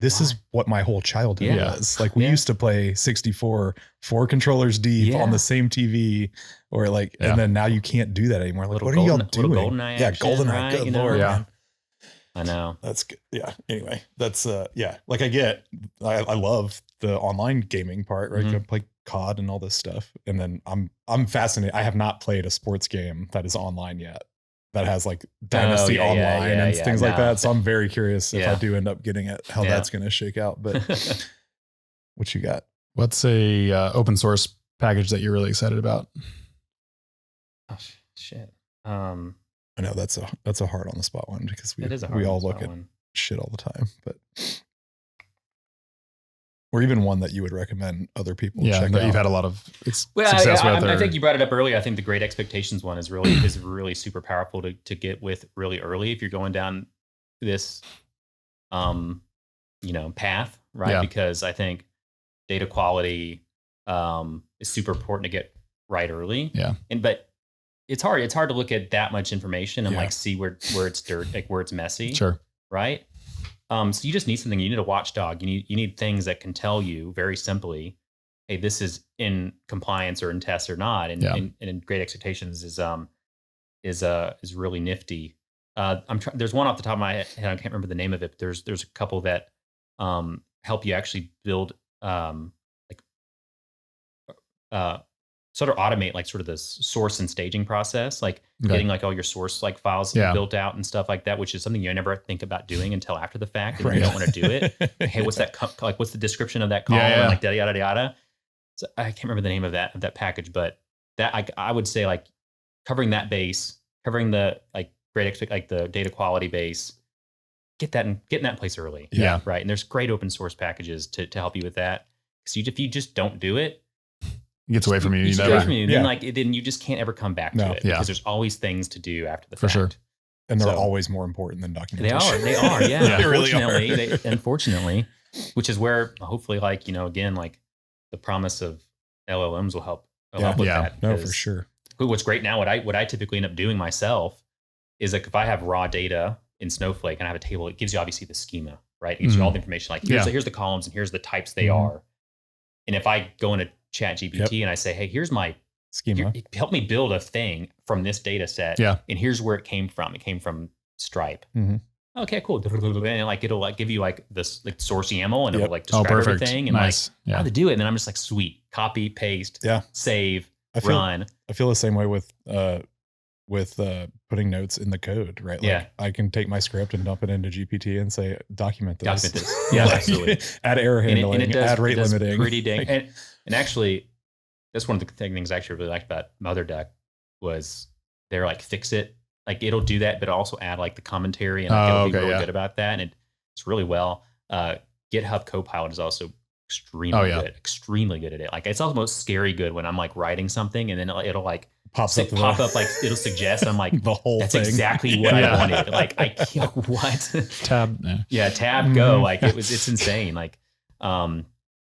this is what my whole childhood was. Like we used to play 64, 4 controllers deep on the same TV or like, and then now you can't do that anymore. Like, what are y'all doing? GoldenEye GoldenEye, good Lord. Yeah. I know. That's good. Yeah. Anyway, that's like I love the online gaming part, right? I play COD and all this stuff. And then I'm fascinated. I have not played a sports game that is online yet, that has like Dynasty online and things like that. So I'm very curious if I do end up getting it, how that's going to shake out. But what you got? What's a open source package that you're really excited about? Oh shit. I know that's a hard on the spot one, because we all look at shit all the time, but or even one that you would recommend other people check out. You've had a lot of success with. I think you brought it up earlier. I think the Great Expectations one is really super powerful to get with really early if you're going down this path, right? Yeah. Because I think data quality is super important to get right early. Yeah. But it's hard. It's hard to look at that much information and like see where it's dirt, like where it's messy. Sure. Right. So you just need something. You need a watchdog. You need things that can tell you very simply, hey, this is in compliance or in test or not. And in Great Expectations is really nifty. There's one off the top of my head. I can't remember the name of it. But there's a couple that help you actually build sort of automate like sort of the source and staging process, like getting like all your source like files built out and stuff like that, which is something you never think about doing until after the fact, and you don't want to do it. Hey, what's that? Like, what's the description of that column? And like yada yada yada. So I can't remember the name of that package, but that I would say like covering that base, covering the like the data quality base, get in that place early. Yeah. Right. And there's great open source packages to help you with that. So if you just don't do it, it gets away from you. Then you just can't ever come back to it because there's always things to do after the fact. For sure. And they're always more important than documentation. They are. Yeah. They really are. Unfortunately, which is where hopefully again, like the promise of LLMs will help with that. No, for sure. What's great now, what I typically end up doing myself is like if I have raw data in Snowflake and I have a table, it gives you obviously the schema, right? It gives you all the information. Like here's the columns and here's the types they are. And if I go into Chat GPT and I say, hey, here's my schema, help me build a thing from this data set. Yeah. And here's where it came from. It came from Stripe. Okay, cool. And like, it'll like give you like this like source YAML and it'll like describe everything and like how to do it. And then I'm just like, sweet, copy, paste, save, run. I feel the same way with putting notes in the code, right? Like I can take my script and dump it into GPT and say, document this. Yeah, absolutely. Add error handling, add rate limiting. Pretty dang. And actually, that's one of the things I actually really liked about MotherDuck was they're like, fix it. Like it'll do that, but also add like the commentary and it'll be really good about that. And it's really well. GitHub Copilot is also extremely good at it. Like it's almost scary good when I'm like writing something and then it'll like pop up like it'll suggest. I'm like the whole that's thing. Exactly what I wanted. Like I can't what tab. Tab go. Like it's insane. Like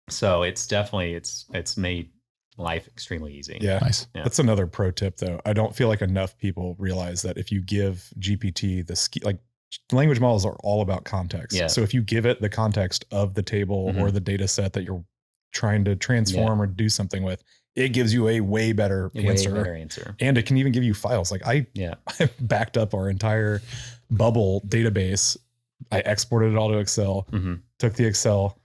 so it's definitely it's made life extremely easy. Yeah. Nice. Yeah. That's another pro tip though. I don't feel like enough people realize that if you give GPT like language models are all about context. Yeah. So if you give it the context of the table or the data set that you're trying to transform or do something with, it gives you a way better answer. And it can even give you files. Like I backed up our entire bubble database. I exported it all to Excel, took the Excel,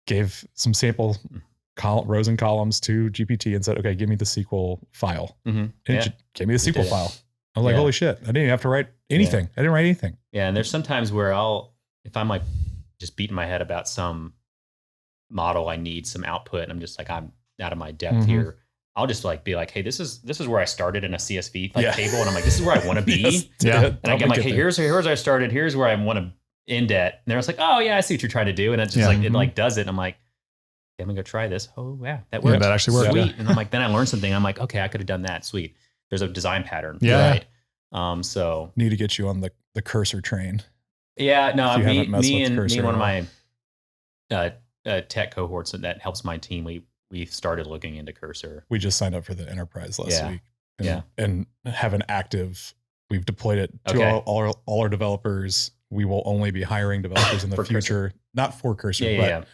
gave some sample rows and columns to GPT and said, okay, give me the SQL file. And it gave me the SQL file. I was like, holy shit. I didn't even have to write anything. I didn't write anything. Yeah. And there's sometimes where if I'm like just beating my head about some model, I need some output and I'm just like, I'm out of my depth here. I'll just like be like, hey, this is where I started in a CSV table. And I'm like, this is where I want to be. And I'm like, hey, here's where I started. Here's where I want to end at. And they're just like, oh yeah, I see what you're trying to do. And it's just like, it like does it. And I'm like, I'm going to go try this. Oh yeah, that works. Yeah, that actually works. Sweet. And I'm like, then I learned something. I'm like, okay, I could have done that. Sweet. There's a design pattern. Yeah. Right. So need to get you on the cursor train. Yeah. No, me and one of my tech cohorts that helps my team. We started looking into Cursor. We just signed up for the enterprise last week. And have an active. We've deployed it to all our developers. We will only be hiring developers in the future, Cursor. not for Cursor, but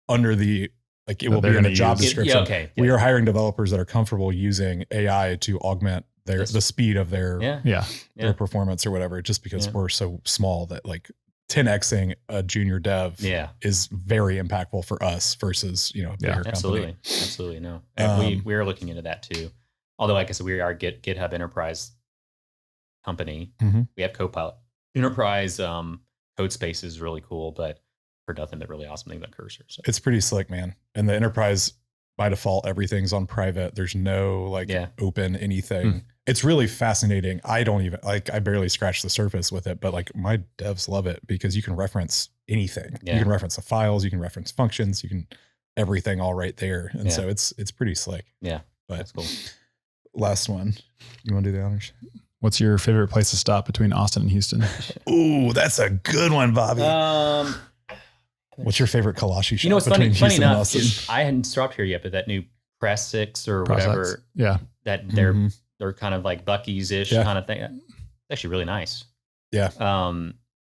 under the it will be in the job description. Okay. We are hiring developers that are comfortable using AI to augment the speed of their Yeah. performance or whatever, just because Yeah. we're so small that like 10xing a junior dev is very impactful for us versus, a bigger company. Absolutely. No, we are looking into that too. Although, like I said, we are GitHub Enterprise company. Mm-hmm. We have Copilot. Enterprise code space is really cool, but for nothing but really awesome thing about Cursor. So. It's pretty slick, man. And the enterprise, by default, everything's on private. There's no open anything. It's really fascinating. I barely scratch the surface with it, but like my devs love it because you can reference anything. You can reference the files, you can reference functions, you can everything all right there. And so it's pretty slick. Yeah. But that's cool. Last one. You want to do the honors? What's your favorite place to stop between Austin and Houston? Ooh, that's a good one, Bobby. What's your favorite Kalashi shop? What's funny enough is I hadn't stopped here yet, but that new Press 6 or whatever, that they're kind of like Buc-ee's-ish kind of thing. It's actually really nice. Yeah.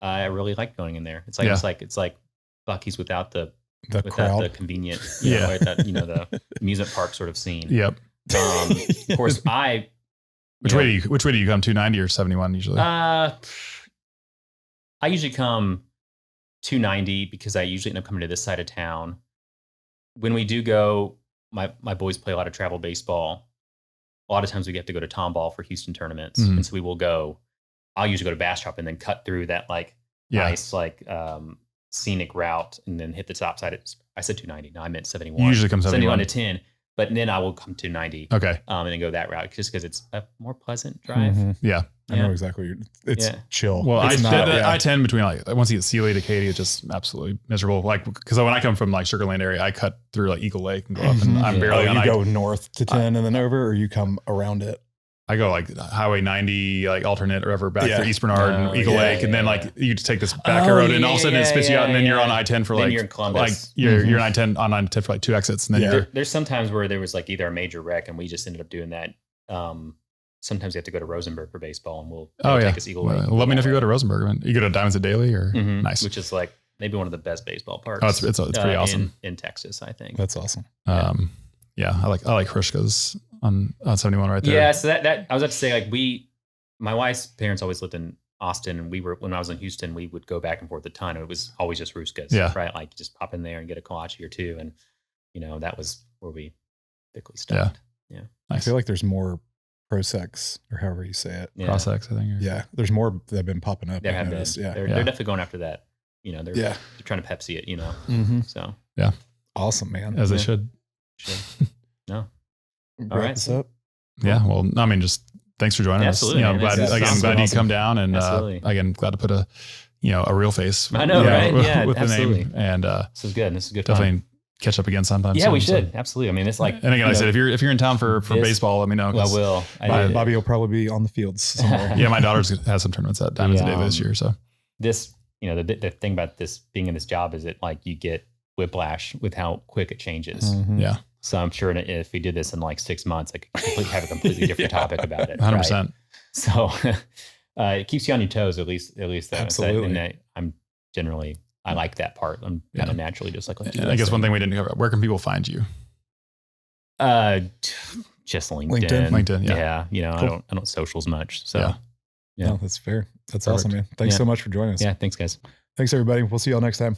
I really like going in there. It's like Buc-ee's without the crowd, the convenient, the amusement park sort of scene. Yep. Of course, Which way do you come? 290 or 71 usually? I usually come 290 because I usually end up coming to this side of town. When we do go, my boys play a lot of travel baseball. A lot of times we have to go to Tomball for Houston tournaments. And so we will go, I'll usually go to Bastrop and then cut through that nice scenic route and then hit the top side. I said 290. No, I meant 71. You usually come 71 to 10. But then I will come to 90. Okay. And then go that route just because it's a more pleasant drive. Yeah. I know exactly. It's chill. Well, it's I-10 between once you get Sealy to Katy, it's just absolutely miserable. Like, because when I come from Sugar Land area, I cut through Eagle Lake and go up and I'm barely on. You go north to 10 and then over, or you come around it? I go Highway 90, alternate or whatever, back to East Bernard and Eagle Lake. And then you just take this back road and all of a sudden it spits you out and then you're on I-10 for then you're in Columbus. You're on I-10 for 2 exits. And then there's some times where there was either a major wreck and we just ended up doing that. Sometimes we have to go to Rosenberg for baseball and we'll take us Eagle Lake. Let me know if you go to Rosenberg. You go to Diamonds at Daily or nice. Which is maybe one of the best baseball parks. Oh, it's pretty awesome. In Texas, I think. That's awesome. I like Hrishka's on 71 right there. Yeah, so that I was about to say my wife's parents always lived in Austin, and when I was in Houston, we would go back and forth a ton. It was always just Ruska's, right? Just pop in there and get a kolache or two, and that was where we typically stopped. Yeah. Nice. I feel like there's more Prosecs or however you say it. Yeah. Prosecs, I think. Yeah, there's more that have been popping up. There have been. Yeah, they're definitely going after that. They're trying to Pepsi it. So awesome, man. As they should. No. All right. What's up? Yeah. Well, I mean, just thanks for joining us. Absolutely. I'm glad you come down, and again, glad to put a real face. I know, right? With absolutely. the name, and this is good. This is good. Definitely fun. Catch up again sometime. Yeah, we should. Absolutely. I mean, it's and again, I said if you're in town for baseball, let me know. I will. Bobby will probably be on the fields somewhere. Yeah, my daughter's has some tournaments at Diamonds a Day this year. So this, the thing about this being in this job is that you get whiplash with how quick it changes. Yeah. So I'm sure if we did this in 6 months, I could have a completely different topic about it. 100%. Right? So it keeps you on your toes, at least. Absolutely. And I like that part. I'm kind of naturally just like. I guess one thing we didn't cover: where can people find you? Just LinkedIn. LinkedIn. Yeah. Cool. I don't socials much. So no, that's fair. That's awesome, man. Thanks so much for joining us. Yeah. Thanks, guys. Thanks, everybody. We'll see y'all next time.